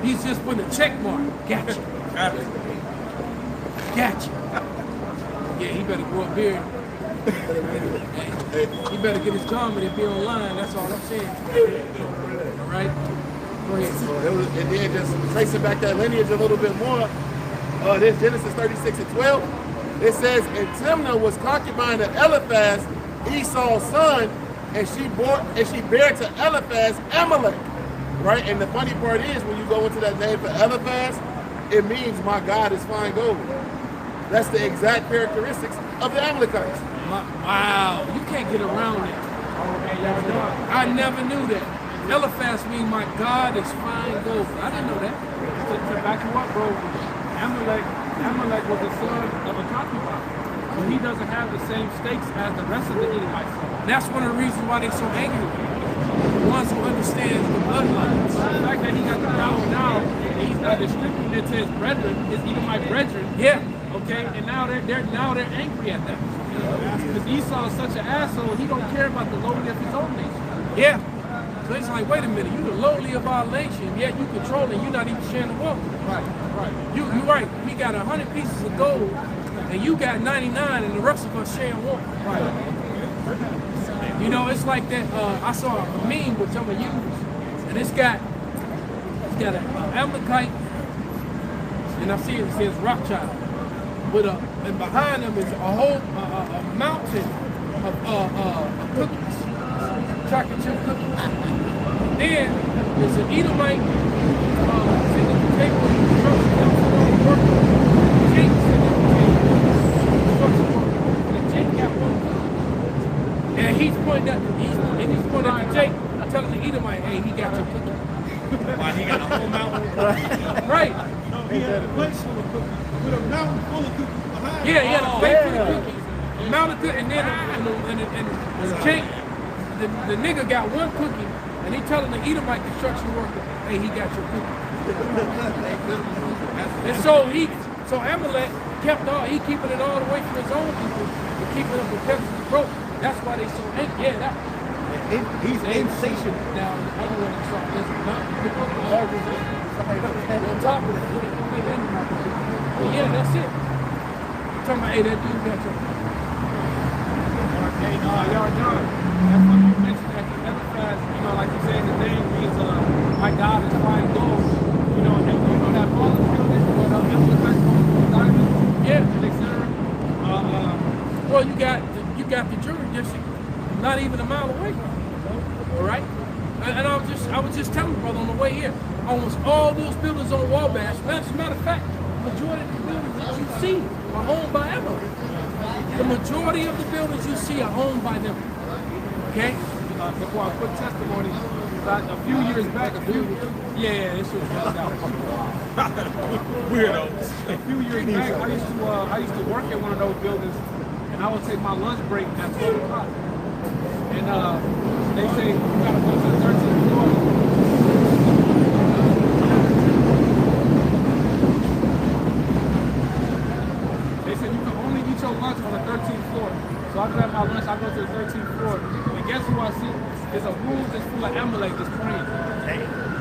He's just putting a check mark. Got you. Got you. Yeah, he better go up here. He better get his garment and be online. That's all I'm saying. All right? Go ahead. And then just tracing back that lineage a little bit more, this Genesis 36:12, it says, and Timnah was concubine of Eliphaz, Esau's son, and she bare to Eliphaz Amalek. Right? And the funny part is, when you go into that name for Eliphaz, it means my God is fine gold. That's the exact characteristics of the Amalekites. Wow, you can't get around that. I never knew that. Eliphaz means my God is fine gold. I didn't know that. To back you up, bro, Amalek was the son of a concubine. So he doesn't have the same stakes as the rest of the Edomites. And that's one of the reasons why they're so angry. The ones who understand the bloodlines. The fact that he got the power now, and he's not restricting it to his brethren, his Edomite brethren. Yeah. Okay, and now they're angry at that. Because Esau is such an asshole, he don't care about the lowly of his own nation. Yeah. So it's like, wait a minute, you the lowly of our nation, yet you controlling, you're not even sharing the wealth. Right. You right. We got 100 pieces of gold, and you got 99, and the rest of us sharing one. Right. You know, it's like that. I saw a meme which I'm gonna use, and it's got an Amalekite, and I see it says Rothschild, and behind them is a whole a mountain of cookies, chocolate chip cookies. Then there's an Edomite sitting at the table with the construction council worker. Jake sitting at the table with the construction worker, and Jake got one cookie. And he's pointing at Jake, telling the Edomite, hey, he got your cookie. Why he got a whole mountain? Right. He had a place full of cookies, with a mountain full of cookies behind him. Yeah, he had a plate full of cookies, a mountain cookie, and then Jake, the nigga got one cookie, and he telling the Edomite construction worker, hey, he got your cookie. And so Amalek he keeping it all away from his own people, and keeping them perpetually broke. That's why they so angry. Yeah, he's insatiable. Now, I don't want to talk this, not on top of it. But yeah, that's it. Talking about, hey, that dude got your Hey, no, y'all done. That's what you mentioned at the Eliphaz, you know, like you said, the name means, my God is fine gold. You know, and you know that all the buildings, what Amalekites diamonds, yeah, etc. Well, you got the jury district not even a mile away. All right, and I was just telling you, brother, on the way here, almost all those buildings on Wabash. As a matter of fact, the majority of the buildings that you see are owned by Amalek. The majority of the buildings you see are owned by them. Okay. Before a quick testimony, a few years back, this shit was messed out. Weirdos. A few years back, I used to work at one of those buildings, and I would take my lunch break at 12 o'clock. And they say, you gotta go to the 13th floor. They said you can only eat your lunch on the 13th floor. So I grab my lunch, I go to the 13th floor. And guess who I see? There's a room that's full of Amalek just praying.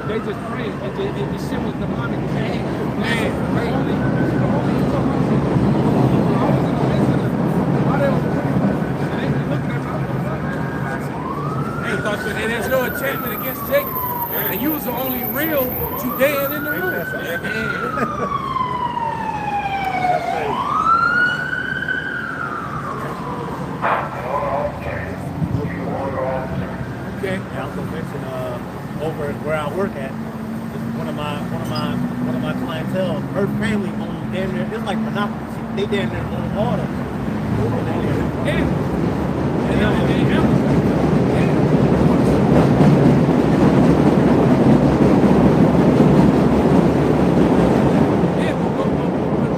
They just praying. And the shit was demonic. Man, only eat your lunch. I was in the midst of them. Why they was praying? And they were looking at me. And there's no enchantment against Jacob. And you was the only real Judean in the room. her family owns damn near, it's like monopoly. They damn near own all of them.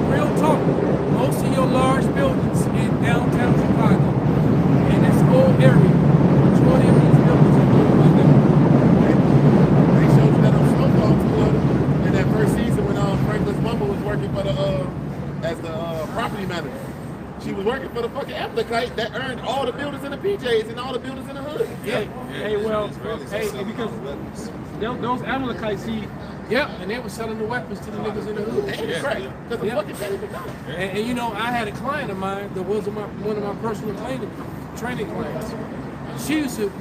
Real talk, most of your large buildings in downtown Chicago, in this whole area, majority of these buildings are owned by them. They showed us that on Snowfall in that first season when Franklin's mama was working for the as the property manager. She was working for the fucking Applicite that earned all the buildings in the PJs and all the buildings in the hood. Hey, because those Amalekites, Yeah, and they were selling the weapons to the niggas in the hood. Right. Because the fucking thing was done. And you know, I had a client of mine that was one of my personal training clients. She used to,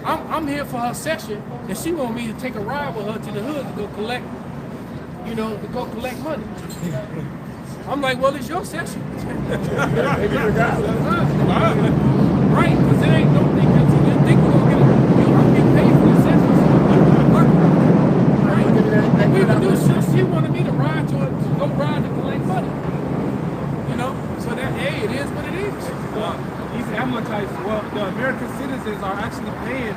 I'm here for her session, and she wanted me to take a ride with her to the hood to go collect, money. I'm like, well, it's your session. Right, because it ain't no thing. You think we're going to get I'm getting paid for the session. Right. We would do shit. She wanted me to ride to go ride to collect money. You know? So that, hey, it is what it is. these Amalekites, the American citizens are actually paying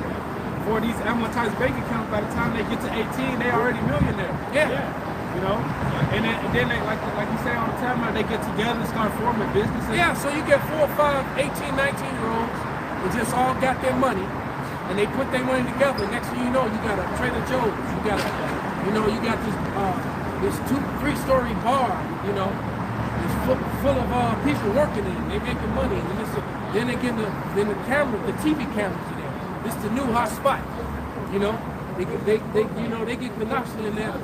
for these Amalekites' bank accounts. By the time they get to 18, they already millionaire. Yeah. You know? And then they, like you say all the time, they get together and start forming businesses. Yeah, so you get 4 or 5, 18, 19-year-olds who just all got their money, and they put their money together. Next thing you know, you got a Trader Joe's. You got this 2-3-story bar, it's full of people working in it. They making money, and then they get the TV cameras in there. This is the new hot spot, They get the lobster in there,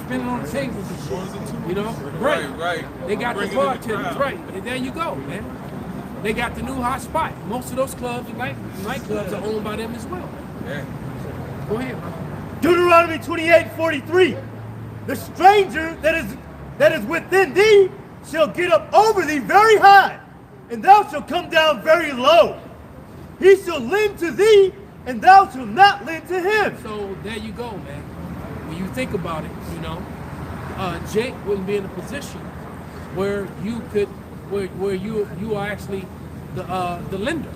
spinning on the tables and shit, Right. They got the bartenders, right. And there you go, man. They got the new hot spot. Most of those clubs and nightclubs are owned by them as well. Yeah. Go ahead, man. Deuteronomy 28:43. The stranger that is within thee shall get up over thee very high, and thou shalt come down very low. He shall lend to thee, and thou shalt not lend to him. So there you go, man. When you think about it, Jake wouldn't be in a position where you could, where you are actually the lender.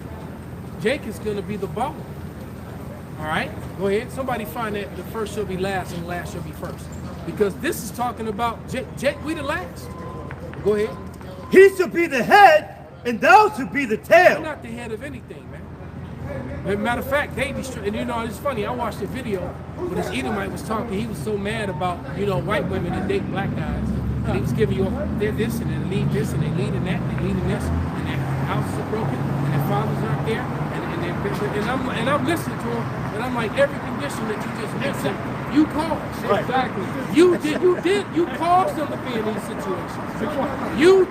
Jake is going to be the borrower. All right, go ahead. Somebody find that the first shall be last and the last shall be first, because this is talking about Jake. We the last. Go ahead. He shall be the head, and thou shalt be the tail. You're not the head of anything, man. Matter of fact, and it's funny. I watched the video when this Edomite was talking. He was so mad about white women that date black guys. And he was giving you they're this and they lead this and they lead in that and they lead in this and their houses are broken and their fathers aren't there and I'm listening to him and I'm like, every condition that you just mentioned, you caused. Right. Exactly. You caused them to be in these situations. You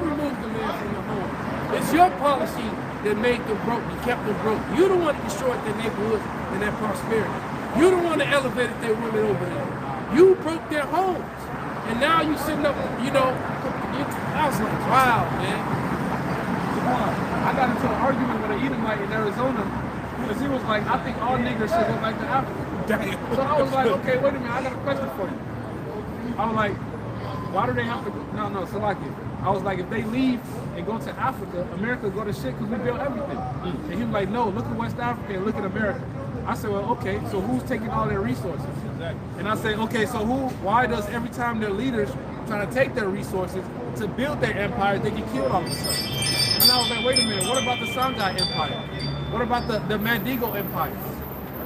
removed the man from the home. It's your policy that made them broke and kept them broke. You don't want to destroy their neighborhoods and their prosperity. You don't want to elevate their women over there. You broke their homes. And now you sitting up, I was like, wow, man. I got into an argument with an Edomite in Arizona because he was like, I think all niggers should go back to Africa. Damn. So I was like, okay, wait a minute, I got a question for you. I was like, why do they have to go? No, Salaki. I was like, if they leave and go to Africa, America go to shit because we built everything. And he was like, no, look at West Africa and look at America. I said, well, okay, so who's taking all their resources? And I said, okay, so why does every time their leaders trying to take their resources to build their empire, they get killed all of a sudden? And I was like, wait a minute, what about the Songhai Empire? What about the Mandingo Empire?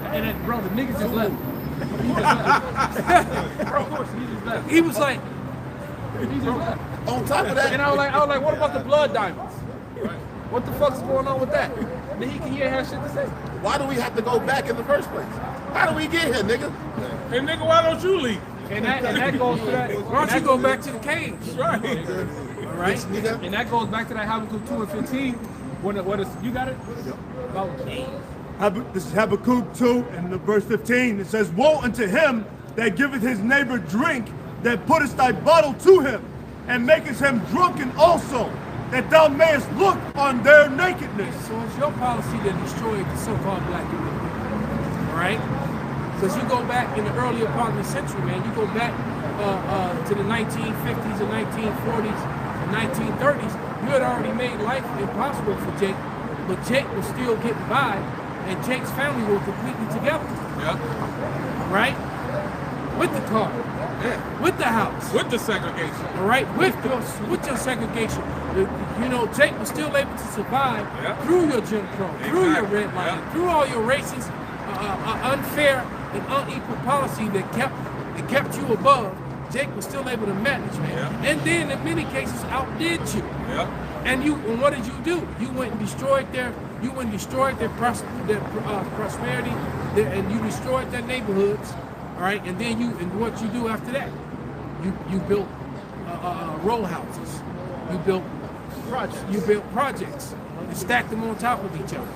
And then, bro, the niggas just left. He just left. Bro, of course, he just left. He was like, He just left. On top of that, And I was like, what about the blood diamonds? What the fuck's going on with that? Then he ain't have shit to say. why do we have to go back in the first place? How do we get here, nigga? Hey, nigga, why don't you leave? And that goes to that. why don't you go back to the cage? Right. All right? And that goes back to that Habakkuk 2:15. What is you got it? About This is Habakkuk 2 and the verse 15. It says, woe unto him that giveth his neighbor drink, that puttest thy bottle to him, and makest him drunken also, that thou mayest look on their nakedness. So it's your policy that destroyed the so-called black community. All right? Because you go back in the earlier part of the century, man, you go back to the 1950s and 1940s and 1930s, you had already made life impossible for Jake, but Jake was still getting by, and Jake's family were completely together. Yeah. Right? With the car, with the house, With the segregation. all right, with your segregation. You know, Jake was still able to survive through your Jim Crow, through your red line, through all your racist, unfair and unequal policy that kept you above. Jake was still able to manage, man, and then in many cases outdid you. Yeah. And what did you do? You went and destroyed their prosperity, and you destroyed their neighborhoods. All right, and then what you do after that? You built row houses. You built projects and stacked them on top of each other.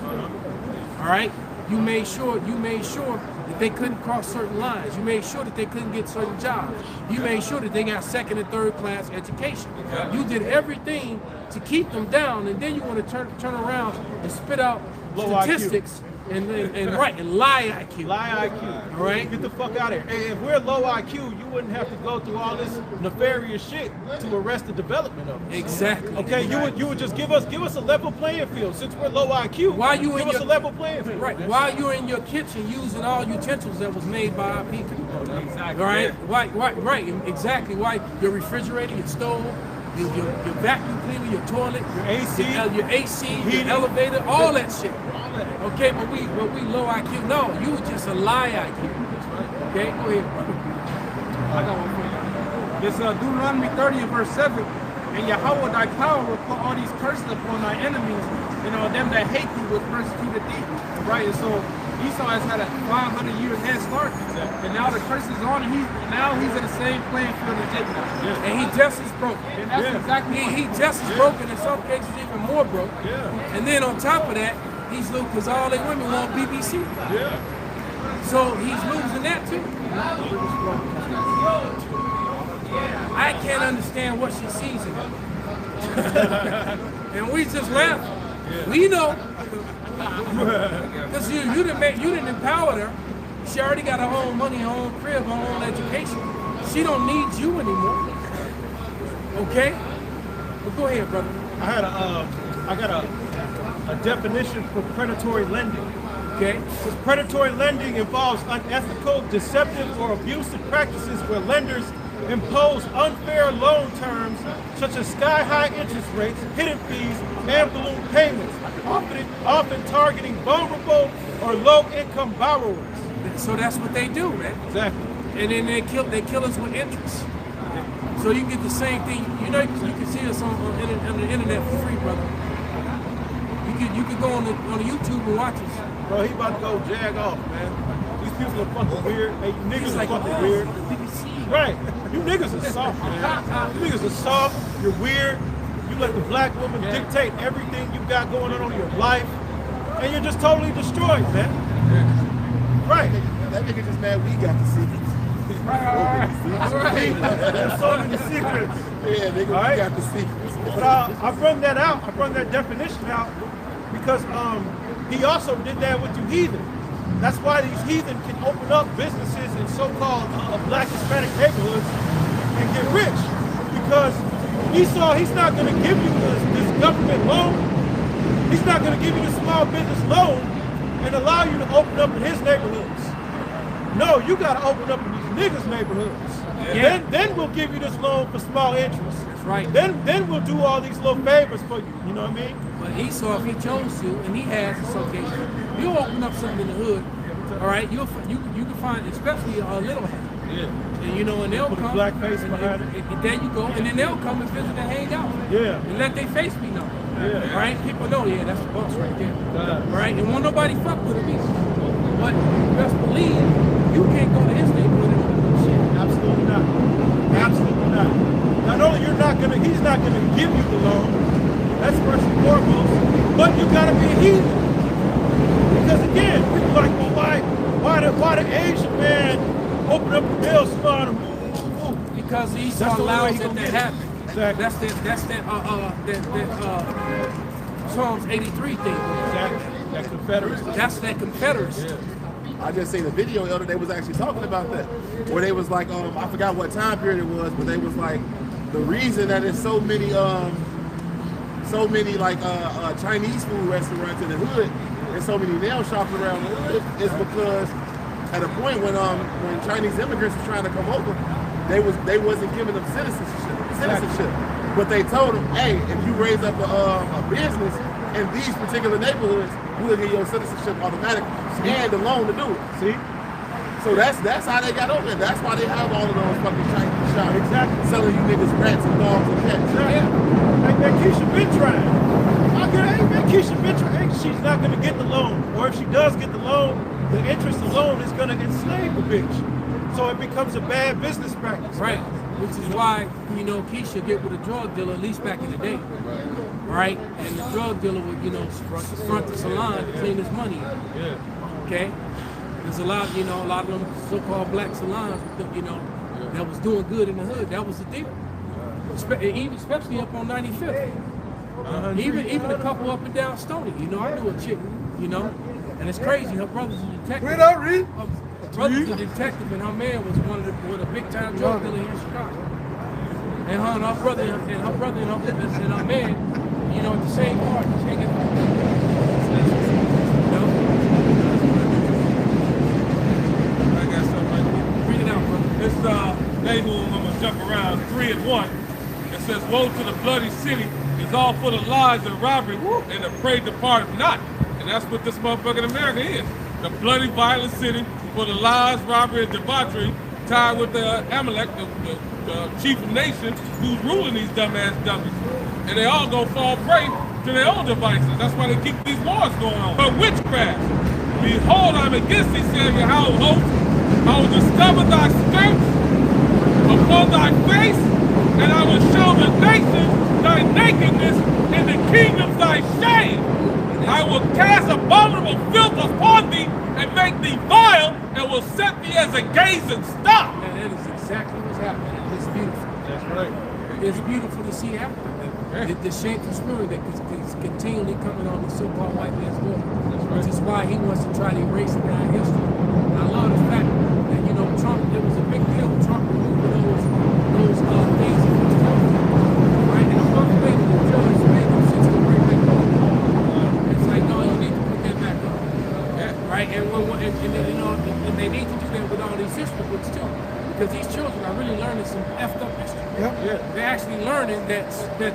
All right, you made sure that they couldn't cross certain lines. You made sure that they couldn't get certain jobs. You made sure that they got second and third class education. You did everything to keep them down, and then you want to turn around and spit out statistics and lie IQ. Lie IQ. All right? Get the fuck out of here. Hey, if we're low IQ, you wouldn't have to go through all this nefarious shit to arrest the development of us. Exactly. Okay, you would just give us a level playing field. Since we're low IQ, give us a level playing field. Right. While you're in your kitchen using all utensils that was made by our people. Exactly. All right? Right. Exactly. Why your refrigerator, your stove, your vacuum cleaner, your toilet, your AC, your elevator, all that shit. Okay, but we low IQ. No, you just a lie IQ. Okay, go ahead. I got one for you. This Deuteronomy 30 and verse 7. And Yahweh thy power will put all these curses upon thy enemies, and on them that hate thee will persecute thee. Right, and so Esau has had a 500 year head start, and now the curse is on, and he's in the same playing field as Jacob. And he just as broke. And that's exactly he just as broken, in some cases even more broke. And then on top of that, he's losing because all they women want BBC. So he's losing that too. I can't understand what she sees in him. And we just laugh. We know. Because you didn't empower her. She already got her own money, her own crib, her own education. She don't need you anymore. Okay? But go ahead, brother. I got a definition for predatory lending. Okay? Because predatory lending involves unethical, deceptive, or abusive practices where lenders impose unfair loan terms such as sky-high interest rates, hidden fees, and balloon payments, often targeting vulnerable or low-income borrowers. So that's what they do, man. Exactly. And then they kill us with interest. So you get the same thing. You know, you can see us on the internet for free, brother. You could go on the YouTube and watch us. Bro, he about to go jag off, man. These people are fucking weird. Hey, you niggas are fucking weird. Right. You niggas are soft, man. You niggas are soft. You're weird. You let the black woman dictate everything you got going on in your life. And you're just totally destroyed, man. Right. That nigga just mad we got the secrets. Right. There's so many secrets. Yeah, nigga, we got the secrets. But I bring that out. I bring that definition out because he also did that with you heathen. That's why these heathen can open up businesses in so-called black Hispanic neighborhoods and get rich. Because Esau, he's not going to give you this government loan. He's not going to give you the small business loan and allow you to open up in his neighborhoods. No, you got to open up in these niggas' neighborhoods. Yeah. Then we'll give you this loan for small interest. That's right. Then we'll do all these little favors for you. You know what I mean? But Esau, if he chose to, and he has in some cases, he'll open up something in the hood. All right, you can find, especially a little hat. Yeah. And you know, and they'll Put a come. black face behind it. And there you go. And then they'll come and visit and hang out. Yeah. And let their face be known. Yeah. All right, people know, yeah, that's the boss right there. God. All right, and won't nobody fuck with him either. But best believe you can't go to his neighborhood and do shit. Absolutely not. Absolutely not. Not only he's not gonna give you the loan. That's first and foremost. But you gotta be a heathen. Because again, people like, well, why the Asian man open up the nail salon and move? Because Esau That's the only way allows he it gonna to get it. happen. Exactly. That's that Psalms 83 thing. Exactly. That Confederacy. That's that Confederacy. I just seen a video, Elder, they was actually talking about that. Where they was like, I forgot what time period it was, but they was like, the reason that there's so many like Chinese food restaurants in the hood and so many nail shops around the hood is because at a point when Chinese immigrants was trying to come over, they wasn't giving them citizenship. But they told them, hey, if you raise up a business in these particular neighborhoods, we'll give you citizenship automatically and the loan to do it. See? So that's how they got over there. That's why they have all of those fucking Chinese shops. Exactly. Selling you niggas rats and dogs and cats. Yeah. Like man, Keisha been trying. Hey man, Keisha been trying. She's not gonna get the loan. Or if she does get the loan, the interest alone is gonna enslave the bitch. So it becomes a bad business practice. Right. Which is why, you know, Keisha get with a drug dealer, at least back in the day. Right? And the drug dealer would, you know, front the salon to clean his money up. Yeah. Okay? There's a lot of them so-called black salons, you know, that was doing good in the hood. That was the deal. Especially up on 95th. Even a couple up and down Stony. You know, I knew a chick, you know, and it's crazy. Her brother's a detective. Wait up, Reed. Her brother's a detective, and her man was one of the big-time drug dealer here in Chicago. And her brother and her man, you know, at the same party, hanging out. You know? I got something right here. Bring it out, brother. This Nahum, I'm gonna jump around 3 and 1. It says, "Woe to the bloody city, is all full of lies and robbery, and the prey departeth not." And that's what this motherfucking America is. The bloody, violent city full of lies, robbery, and debauchery, tied with the Amalek, the chief nation, who's ruling these dumbass dummies. And they all gonna fall prey to their own devices. That's why they keep these wars going on. But witchcraft, behold, I'm against thee, saith Yahweh host. I will discover thy skirts upon thy face, and I will show the nations thy nakedness, and the kingdoms thy shame. I will cast abominable filth upon thee, and make thee vile, and will set thee as a gazing stock. And that is exactly what's happening. It's beautiful. That's right. It's beautiful to see happen. The shameful spirit that is continually coming on the so-called white man's door. Which is why he wants to try to erase it down history. And I love the fact that, you know, Trump, it was a big deal. Trump removed those things from his country. Right? And the first thing the judge made them since the bring back up. It's like, no, you need to put that back up. Yeah. Right? And you know, and they need to do that with all these history books too. Because these children are really learning some effed up history. Yep. Yeah. They're actually learning that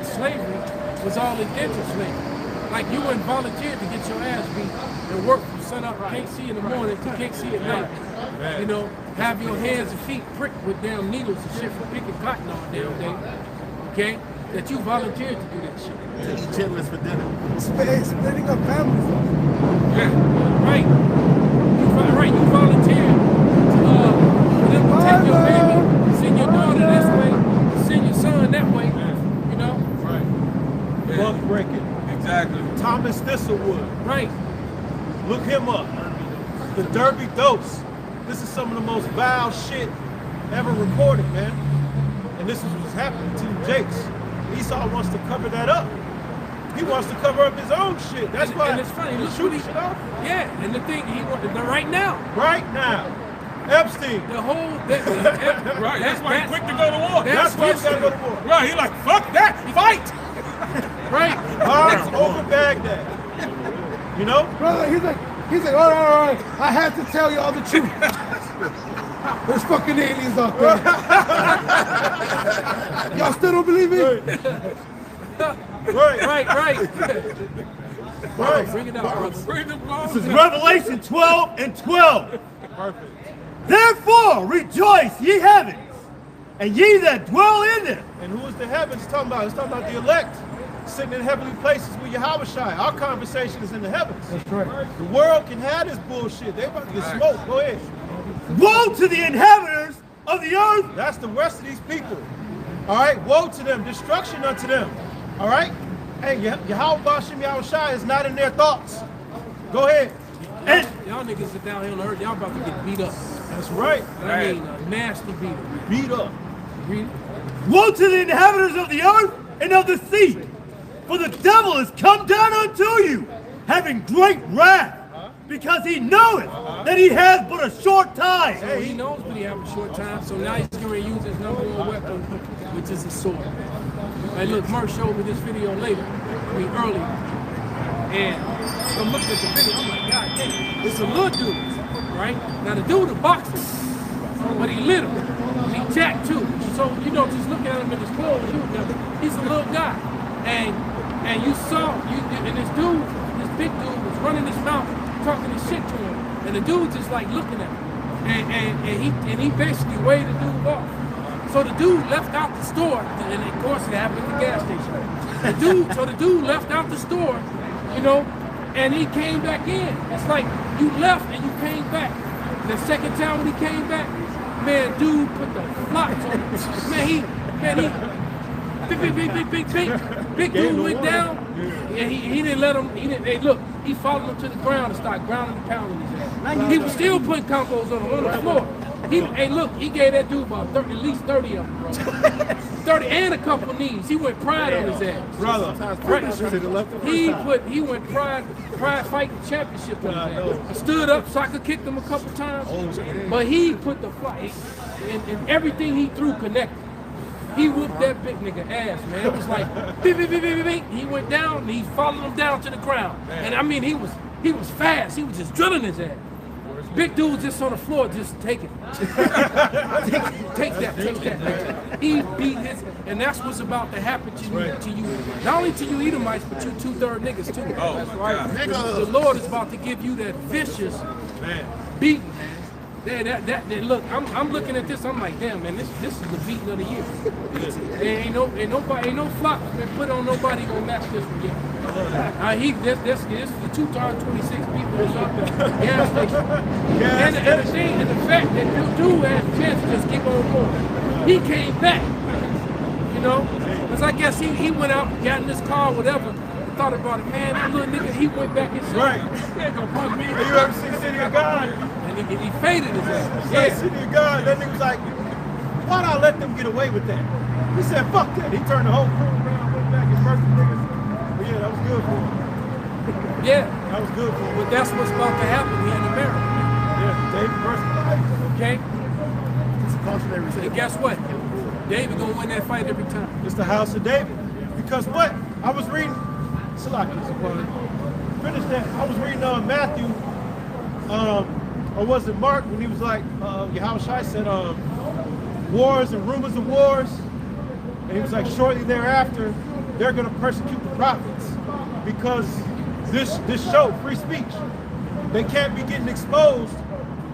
slavery was all indentured slavery. Like you wouldn't volunteer to get your ass beat and work from sun up, can't see in the morning to can't see at night. Right. You know, have your hands and feet pricked with damn needles and shit for picking cotton all damn day. Okay? That you volunteered to do that shit. To eat chitlins for dinner. Splitting up families. Yeah. Right. You volunteered for them to take your baby, send your daughter this way, send your son that way. You know? Right. Buck breaking. Exactly. Thomas Thistlewood. Right. Look him up. The Derby Dose. This is some of the most vile shit ever recorded, man. And this is what's happening to Jakes. Esau wants to cover that up. He wants to cover up his own shit. That's why and it's funny. he's shooting shit off. Yeah, and the thing he wanted right now. Right now. Epstein. The whole Right, that's why he's quick to go to war. That's why he's got to go to war. Right, he like, fuck that, fight! Right. Hogs over Baghdad. You know? Brother, he's like, all right. I have to tell y'all the truth. There's fucking aliens out there. Y'all still don't believe me? Right. Bring it out, brother. Bring the ball. This is Revelation 12 and 12. Perfect. Therefore rejoice, ye heavens, and ye that dwell in them. And who is the heavens talking about? It's talking about the elect sitting in heavenly places with Yahweh Shai. Our conversation is in the heavens. That's right. The world can have this bullshit. They about to get smoked. Go ahead. Woe to the inhabitants of the earth. That's the rest of these people. All right? Woe to them. Destruction unto them. All right? Hey, Yahweh Bashem Yahweh Shai is not in their thoughts. Go ahead. And Y'all niggas are down here on the earth. Y'all about to get beat up. That's right. I mean, a nasty beat. Beat up. woe to the inhabitants of the earth and of the sea, for the devil is come down unto you, having great wrath, because he knoweth that he has but a short time. So he knows that he have a short time, so now he's going to use his number one weapon, which is a sword. And look, Murph showed me this video later, earlier. And I'm looking at the video, I'm like, God damn, it's a little dude, right? Now the dude is boxing, but he little, he jacked too. So, you know, just looking at him in his clothes, he's a little guy. And you saw, and this dude, this big dude was running his mouth, talking his shit to him. And the dude just like looking at him. And he basically waved the dude off. So the dude left out the store, and of course it happened at the gas station. So the dude left out the store, you know, and he came back in. It's like you left and you came back. And the second time when he came back, man, dude put the flops on him. Big dude went down, and he didn't let him, hey, look, he followed him to the ground and started grounding and pounding his ass. He was still putting combos on the floor. Hey, look, he gave that dude about at least 30 of them, bro. 30 and a couple knees. He went pride on his ass. Brother. He went pride fighting championship on his ass. I stood up so I could kick him a couple times. But he put the fight, and everything he threw connected. He whooped that big nigga ass, man. It was like, beep, beep, beep, beep, beep. He went down and he followed him down to the ground. And I mean, he was fast. He was just drilling his ass. Big dude just on the floor, just take it. take that. He beat his, and that's what's about to happen to you. Not only to you Edomites, but you 2/3 niggas too. Oh, that's right. The Lord is about to give you that vicious beating, man. Look, I'm looking at this. I'm like, damn, man, this is the beating of the year. Ain't no flop been put on nobody gonna match this one yet. This is the 226 people that's up there. Gas station. And the fact that dude had a chance to just keep on going. He came back, you know, because I guess he went out, got in this car, whatever. Thought about it, man. That little nigga, he went back and said, Right. "You ain't gonna punk me." You ever seen City of God? And he faded his ass. Yeah, City of God. That nigga was like, why'd I let them get away with that? He said, fuck that. He turned the whole crew around, went back and murdered niggas. But yeah, that was good for him. Yeah. That was good for him. But that's what's about to happen here in America. Yeah, David versus Goliath. Okay? And guess what? David gonna win that fight every time. It's the house of David. Because what? I was reading, finish that. I was reading Matthew, or was it Mark, when he was like, Yahushua said, wars and rumors of wars. And he was like, shortly thereafter, they're going to persecute the prophets because this show, free speech, they can't be getting exposed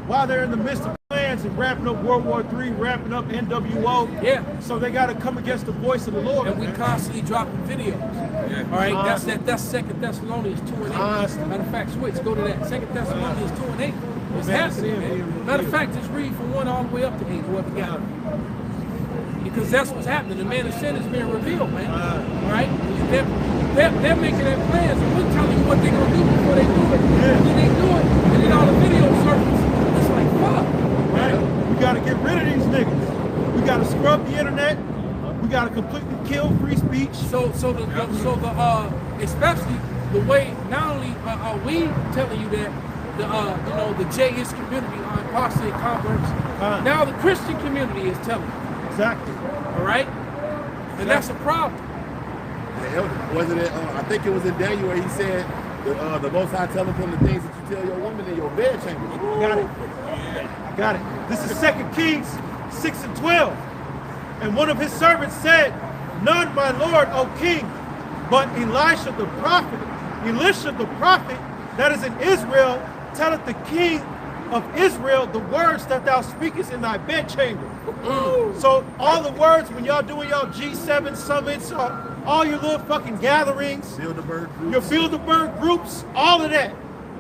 while they're in the midst of plans and wrapping up World War III, wrapping up NWO. Yeah. So they got to come against the voice of the Lord. And we constantly dropping videos. All right, that's 2 Thessalonians 2 and 8. Matter of fact, switch, go to that. 2 Thessalonians 2 and 8. It's happening, man. Matter of fact, just read from 1 all the way up to 8, whoever got it. Because that's what's happening. The man of sin is being revealed, man. All right? They're making their plans, and we're telling you what they're going to do before they do it. And then they do it, and then all the videos surface. It's like, fuck. Right? We got to get rid of these niggas. We got to scrub the internet. We got to completely kill free speech. So especially the way not only are we telling you that the J-ish community are apostate converts, now the Christian community is telling you. Exactly. All right, and that's a problem. Wasn't it? I think it was in Daniel where he said the Most High telling them the things that you tell your woman in your bedchamber. Got it. Got it. This is 2 Kings 6 and 12. And one of his servants said, none, my lord, O king, but Elisha the prophet that is in Israel, telleth the king of Israel the words that thou speakest in thy bedchamber. So all the words when y'all doing y'all G7 summits, all your little fucking gatherings, your Bilderberg groups, all of that,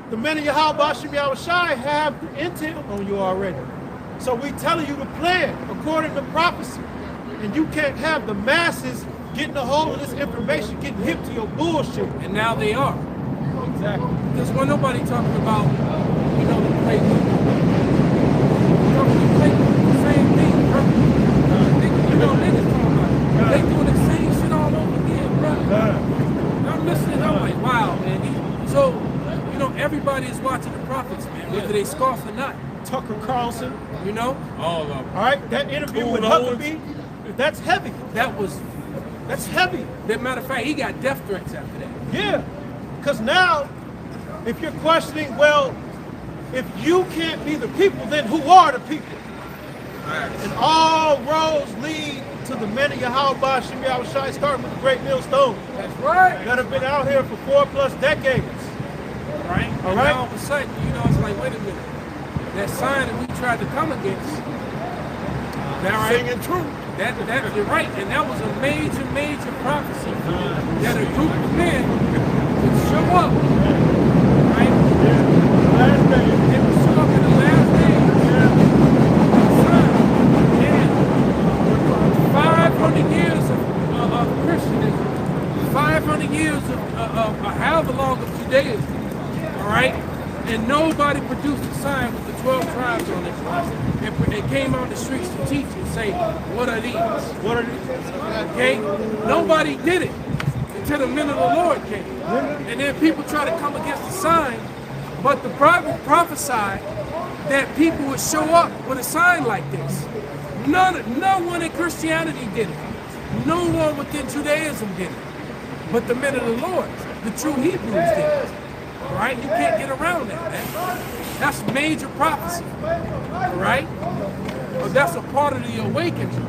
the men of Yahweh Bashim Yahushai have the intel on you already. So we telling you the plan according to prophecy. And you can't have the masses getting a hold of this information, getting hip to your bullshit. And now they are. Exactly. Because when nobody talking about, the playbook. The same thing, bro. Niggas talking about it. They doing the same shit all over again, bro. I'm listening, I'm like, wow, man. So, everybody is watching the prophets, man, whether they scoff or not. Tucker Carlson, You know, All of them. all right, that interview with Cool Huckabee, that's heavy. that's heavy. that matter of fact, he got death threats after that. Yeah, because now, if you're questioning, well, if you can't be the people, then who are the people? And all roads lead to the men of Yahweh Shem Yahushai, starting with the great millstone That's right. that have been out here for 4+ decades. Right? All And right. now all of a sudden, you know, it's like, wait a minute. That sign that we tried to come against. That right? Singing truth. That you're right. And that was a major prophecy that a group of men would show up. Right? Last day. They would show up in the last days. And 500 years of Christianism, 500 years of however long of Judaism. All right? And nobody produced a sign with the 12 tribes on it. And came on the streets to teach and say, what are these? What are these? Okay? Nobody did it until the men of the Lord came. And then people try to come against the sign, but the Bible prophesied that people would show up with a sign like this. No one in Christianity did it. No one within Judaism did it. But the men of the Lord, the true Hebrews did it. Right? You can't get around that, man. That's major prophecy. Right? But that's a part of the awakening.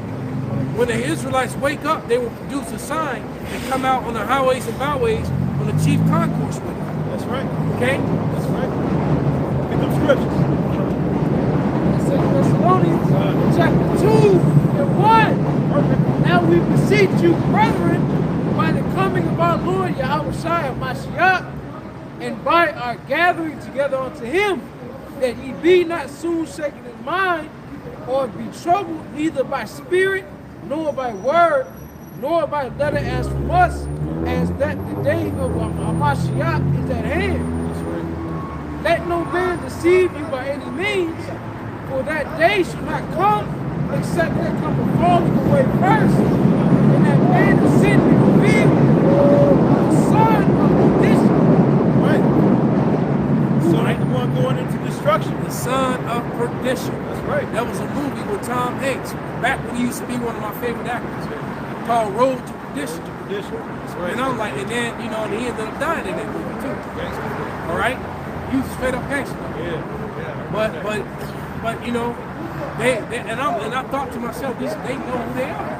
When the Israelites wake up, they will produce a sign and come out on the highways and byways on the chief concourse with it. That's right. Okay? That's right. Pick up scriptures. 2 Thessalonians chapter 2:1. Now we beseech you, brethren, by the coming of our Lord Yahushua Mashiach, and by our gathering together unto him, that ye be not soon shaken in mind, or be troubled neither by spirit, nor by word, nor by letter as from us, as that the day of Mashiach is at hand. Let no man deceive you by any means, for that day shall not come, except there come a falling away first, and that man of sin be revealed, the son of perdition. Right. So ain't the one going into destruction. The son of perdition. That's right. That was a movie with Tom Hanks, back when he used to be one of my favorite actors, called Road to Perdition. Perdition. That's right. And I'm like, and then, you know, and he ended up dying in that movie too. All right? He was straight up gangster. Yeah. But you know, they and I thought to myself, they know who they are.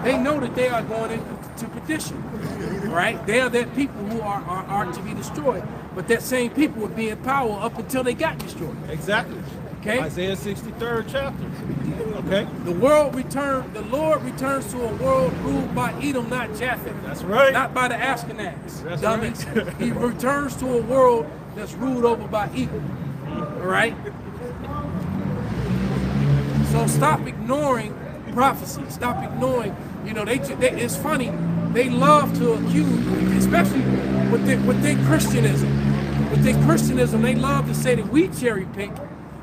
They know that they are going into perdition, right? They are that people who are to be destroyed. But that same people would be in power up until they got destroyed. Exactly. Okay. Isaiah 63rd chapter. Okay. The Lord returns to a world ruled by Edom, not Japheth. That's right. Not by the Ashkenaz. That's dummies. right. He returns to a world that's ruled over by Edom. All right? So stop ignoring prophecy. Stop ignoring, you know, it's funny. They love to accuse, especially within Christianism. Within Christianism, they love to say that we cherry pick.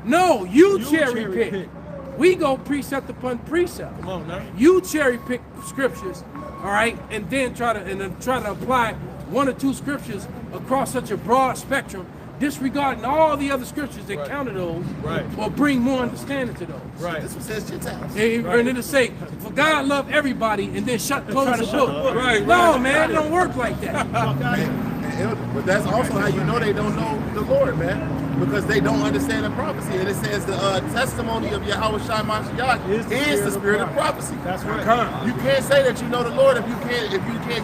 No, you cherry pick. We go precept upon precept. Come on now. You cherry pick scriptures, all right, and then try to apply one or two scriptures across such a broad spectrum, disregarding all the other scriptures that counter those, or bring more understanding to those. Right. This one says Gentiles. And then to say, for God loved everybody, and then close the book. Right. No, man, it don't work like that. But that's also how you know they don't know the Lord, man. Because they don't understand the prophecy. And it says the testimony of Yahweh Shai Mashiach is the spirit of prophecy. That's right. You can't say that you know the Lord if you can't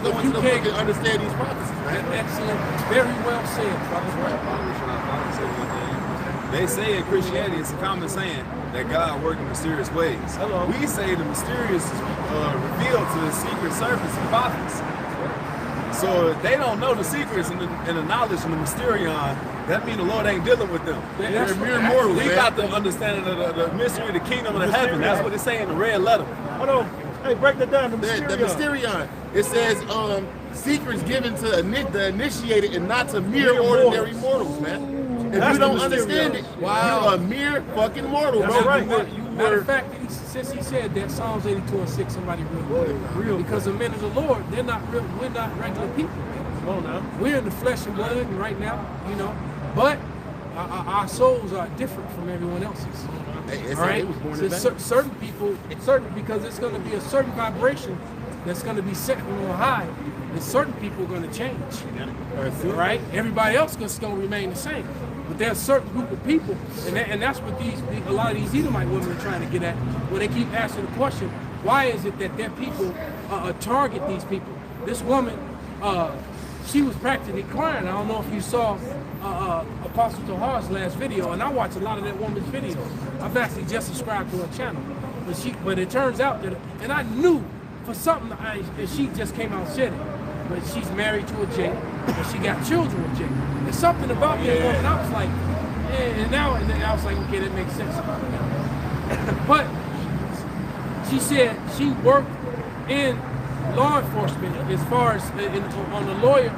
go into the book and understand these prophecies, man. Excellent. Very well said. They say in Christianity, it's a common saying that God works in mysterious ways. Hello. We say the mysterious is revealed to the secret surface of prophets. So if they don't know the secrets and the knowledge and the mysterion, that means the Lord ain't dealing with them. They're mere mortals. They got the understanding of the mystery of the kingdom of the heaven. That's what they say in the red letter. Hold on. Hey, break that down. The mysterion. It says secrets given to the initiated and not to mere ordinary mortals, man. If you don't understand it, you're a mere fucking mortal, bro. Right. Matter of fact, since he said that Psalms 82:6, somebody real. Because the men of the Lord, we're not regular people. Come on now. We're in the flesh and blood right now, you know, but our souls are different from everyone else's. All right, so certain people, because it's going to be a certain vibration that's going to be set from on high, and certain people are going to change. All right, everybody else is going to remain the same, but there's a certain group of people, and that's what a lot of these Edomite women are trying to get at when they keep asking the question, why is it that their people target these people? This woman, she was practically crying. I don't know if you saw Apostle Tahar's last video, and I watch a lot of that woman's videos. I've actually just subscribed to her channel, but it turns out that, and I knew for something that she just came out said it, but she's married to a Jake, and she got children with Jake. There's something about that woman. I was like, and then I was like, okay, that makes sense. But she said she worked in law enforcement as far as on the lawyer,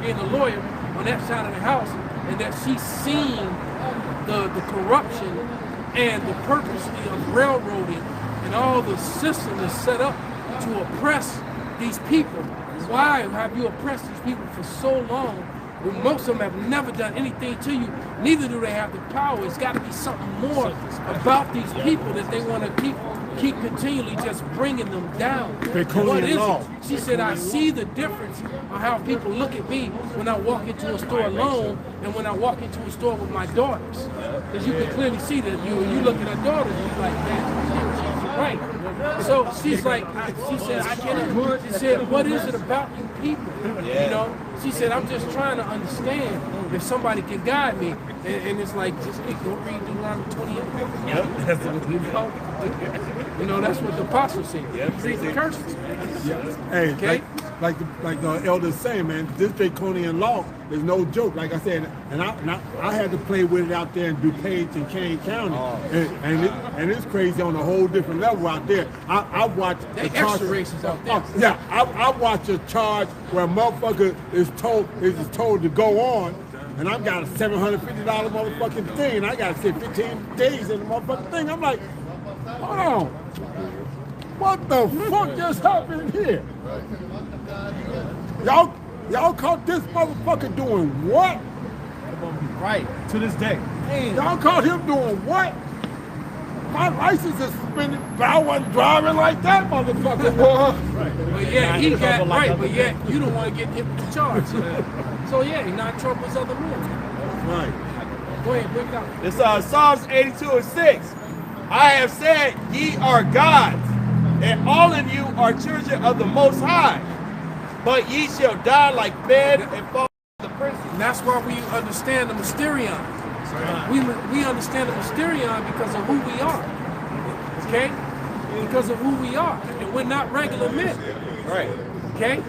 being a lawyer on that side of the house, and that she's seen the corruption and the purposely of railroading and all the system that's set up to oppress these people. Why have you oppressed these people for so long when most of them have never done anything to you? Neither do they have the power. It's got to be something more about these people that they want to keep continually just bringing them down. What is it? She said, I see the difference on how people look at me when I walk into a store alone and when I walk into a store with my daughters. Because you can clearly see that you look at her daughters and you're like, man, she's right. So she's like, she said, I can't, she said, what is it about you people? You know, she said, I'm just trying to understand if somebody can guide me. And it's like, just go read Deuteronomy 28. Yep, that's what we know. You know, that's what the apostle said. Yep. Read the curses. Yeah. Hey, okay? like the elder's saying, man, this draconian law is no joke. Like I said, and I had to play with it out there in DuPage and Kane County, and it's crazy on a whole different level out there. I watch the extra races out there. Yeah, I watch a charge where a motherfucker is told to go on. And I've got a $750 motherfucking thing, and I got to sit 15 days in the motherfucking thing. I'm like, hold on, what the fuck just happened here? Y'all caught this motherfucker doing what? Right, to this day. Y'all caught him doing what? My license is suspended, but I wasn't driving like that motherfucker, boy. Right. But yeah, he got right, but yet you don't want to get hit with the charge. So yeah, he's not in trouble as other men. Right. Go ahead, break it down. It's Psalms 82:6. I have said, ye are gods, and all of you are children of the Most High. But ye shall die like men and fall to the princes. And that's why we understand the mysterion. We understand the mysterion because of who we are. Okay? Because of who we are. And we're not regular men. Right. Okay?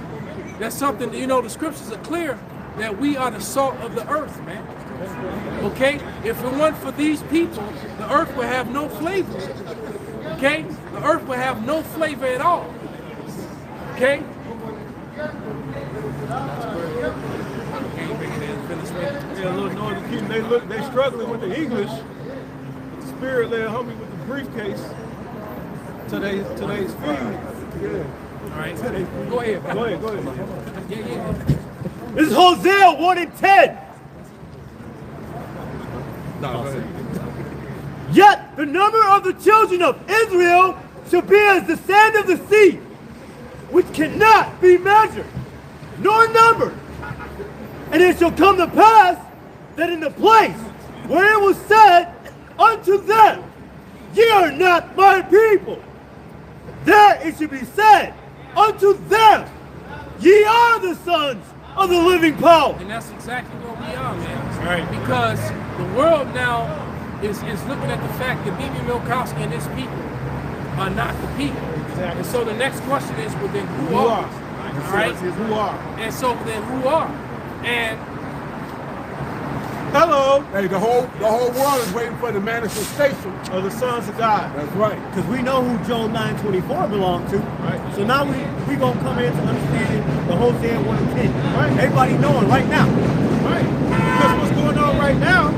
That's something, you know, the scriptures are clear that we are the salt of the earth, man. Okay? If it weren't for these people, the earth would have no flavor. Okay? The earth would have no flavor at all. Okay? Yeah, little Northern Kingdom, they struggling with the English. But the spirit led homie with the briefcase. Today's feed. Yeah. All right. Go ahead. Go ahead. Yeah. This is Hosea 1:10. Yet the number of the children of Israel shall be as the sand of the sea, which cannot be measured, nor numbered. And it shall come to pass that in the place where it was said unto them, ye are not my people, there it should be said unto them, ye are the sons of the living power. And that's exactly what we are, man. Right. Because the world now is looking at the fact that B.B. Milkowski and his people are not the people. Exactly. And so the next question is, well, then who are? All right? Who are? And so then who are? And hello. Hey, the whole world is waiting for the manifestation of the sons of God. That's right. Because we know who Joel 9:24 belongs to. Right. So now we gonna come into understanding the Hosea 1:10. Right. Everybody knowing right now. Right. Because what's going on right now?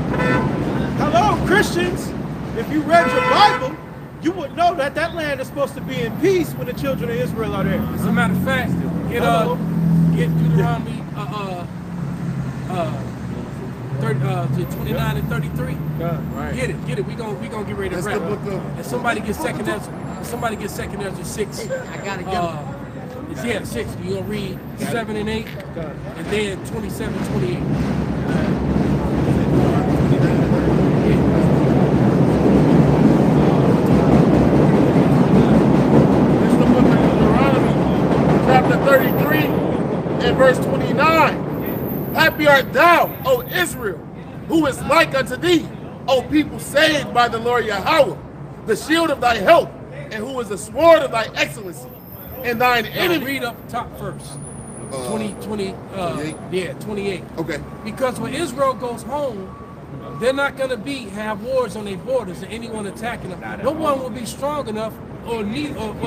Hello, Christians. If you read your Bible, you would know that land is supposed to be in peace when the children of Israel are there. As a matter of fact, Get Deuteronomy 29 and 33. Right. Get it. We gonna get ready to That's wrap. the book of- And somebody gets second Ezra. Somebody gets second Ezra 6. I gotta go. Yeah, 6. You gonna read 7 and 8, and then 27, 28. It's the book of Deuteronomy, chapter 33 and verse 29. Happy art thou, O Israel, who is like unto thee, O people saved by the Lord Yahweh, the shield of thy help, and who is the sword of thy excellency, and thine Now, enemy. read up top first. 28. 28. Okay. Because when Israel goes home, they're not going to have wars on their borders and anyone attacking them. No one will be strong enough or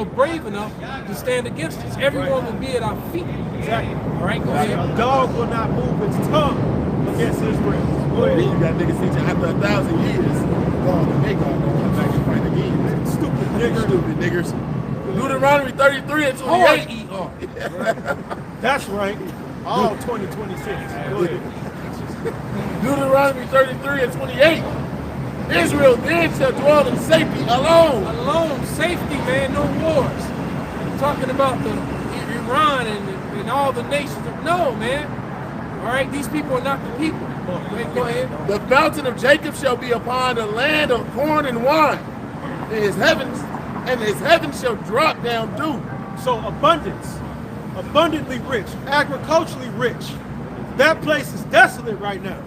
brave enough to stand against us. Everyone will be at our feet. Exactly. All right, go ahead. A dog will not move its tongue against Israel. Go Then ahead. you got niggas teaching after 1,000 years, God, they gonna come back and fight again. Stupid nigger. Stupid niggers. Deuteronomy 33 and 28. R-E-R. That's right. All 2026. Go ahead. Deuteronomy 33 and 28. Israel then shall dwell in safety alone. Alone, safety, man, no wars. I'm talking about the Iran and all the nations. No, man. All right, these people are not the people. Go ahead. The fountain of Jacob shall be upon the land of corn and wine. And his heavens shall drop down dew. So abundance, abundantly rich, agriculturally rich. That place is desolate right now.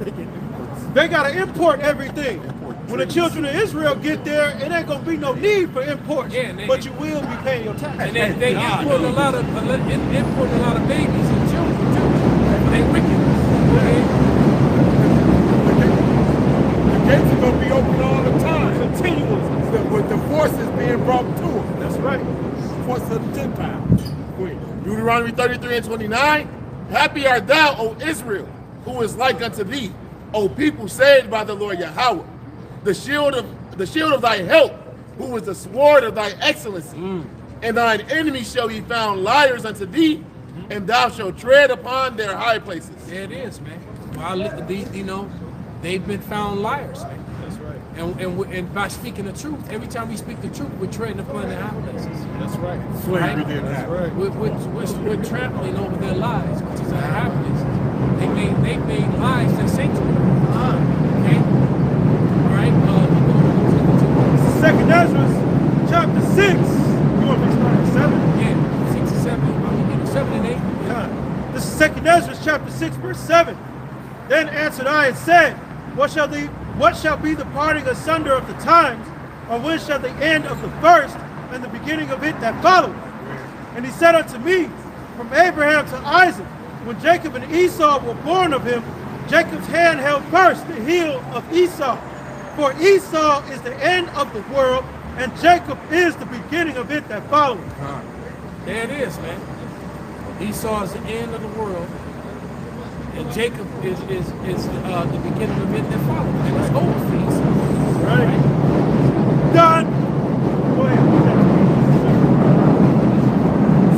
They got to import everything. When the children of Israel get there, it ain't going to be no need for imports. Yeah, and but you will be paying your taxes. And they import a lot of babies and children too. They wicked. Go ahead. The gates are gonna be open all the time. Continuously. With the forces being brought to them. That's right. Forces of the Gentiles. Wait. Deuteronomy 33 and 29. Happy art thou, O Israel, who is like unto thee, O people saved by the Lord Yahweh, the shield of thy help, who is the sword of thy excellency. And thine enemies shall be found liars unto thee, and thou shalt tread upon their high places. There it is, man. Well, they've been found liars, man. That's right. And by speaking the truth, every time we speak the truth, we're treading upon their high places. That's right. Slavery did that. Right. We're trampling over their lives, which is our high places. They made lies their sanctuary. Okay? All right? Second Ezra, chapter 6. You want me to start at 7? Yeah, 6 and 7. 7 and 8. Yeah. This is Second Ezra, chapter 6, verse 7. Then answered I and said, What shall be the parting asunder of the times, or when shall the end of the first and the beginning of it that followeth? And he said unto me, From Abraham to Isaac, when Jacob and Esau were born of him, Jacob's hand held first the heel of Esau. For Esau is the end of the world, and Jacob is the beginning of it that followeth. There it is, man. Esau is the end of the world, and Jacob is the beginning of it that follows. And it's over for Esau. Right? Done. Go ahead.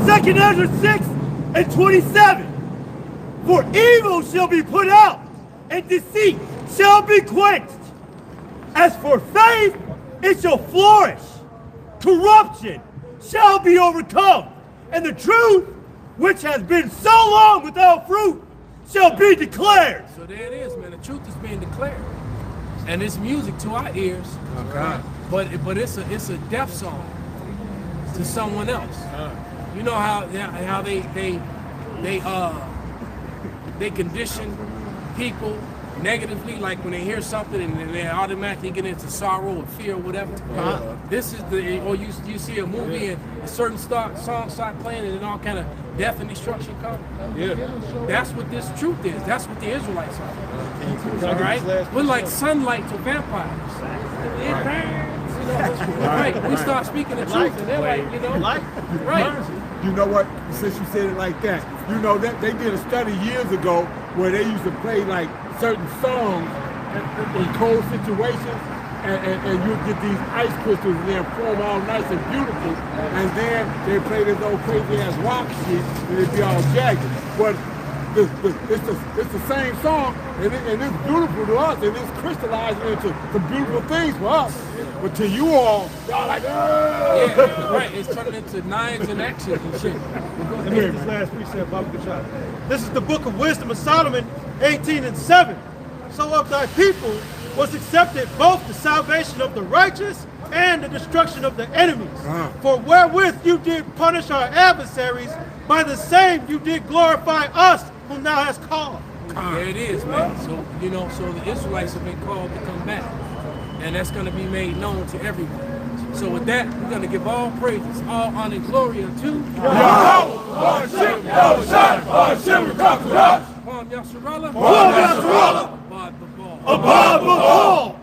Second Ezra 6 and 27. For evil shall be put out, and deceit shall be quenched. As for faith, it shall flourish. Corruption shall be overcome, and the truth, which has been so long without fruit, shall be declared. So there it is, man. The truth is being declared, and it's music to our ears. Okay. But it's a death song to someone else. You know how they condition people negatively, like when they hear something and they automatically get into sorrow or fear or whatever. This is or you see a movie and a certain song start playing and then all kind of death and destruction come. Yeah. That's what this truth is. That's what the Israelites are. All right? We're like sunlight to vampires. It burns, you know. Right. We start speaking the truth and they're like, you know. Right. You know what? Since you said it like that, you know that they did a study years ago where they used to play like certain songs in cold situations, and you get these ice crystals and they'll form all nice and beautiful, and then they play this old crazy ass rock shit and it'd be all jagged. But it's the same song, and it's beautiful to us, and it's crystallizing into some beautiful things for us. But to you all, y'all like, Yeah, right. It's turning into nines and actions and shit. Let me read this last precept, Baba Kachad. This is the book of Wisdom of Solomon, 18:7. So of thy people was accepted both the salvation of the righteous and the destruction of the enemies. For wherewith you did punish our adversaries, by the same you did glorify us whom thou hast called. There it is, man. So, you know, so the Israelites have been called to come back. And that's going to be made known to everyone. So with that, we're going to give all praises, all honor and glory unto Palm Yasharallah. Above the ball.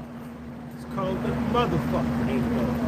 It's called the motherfucker.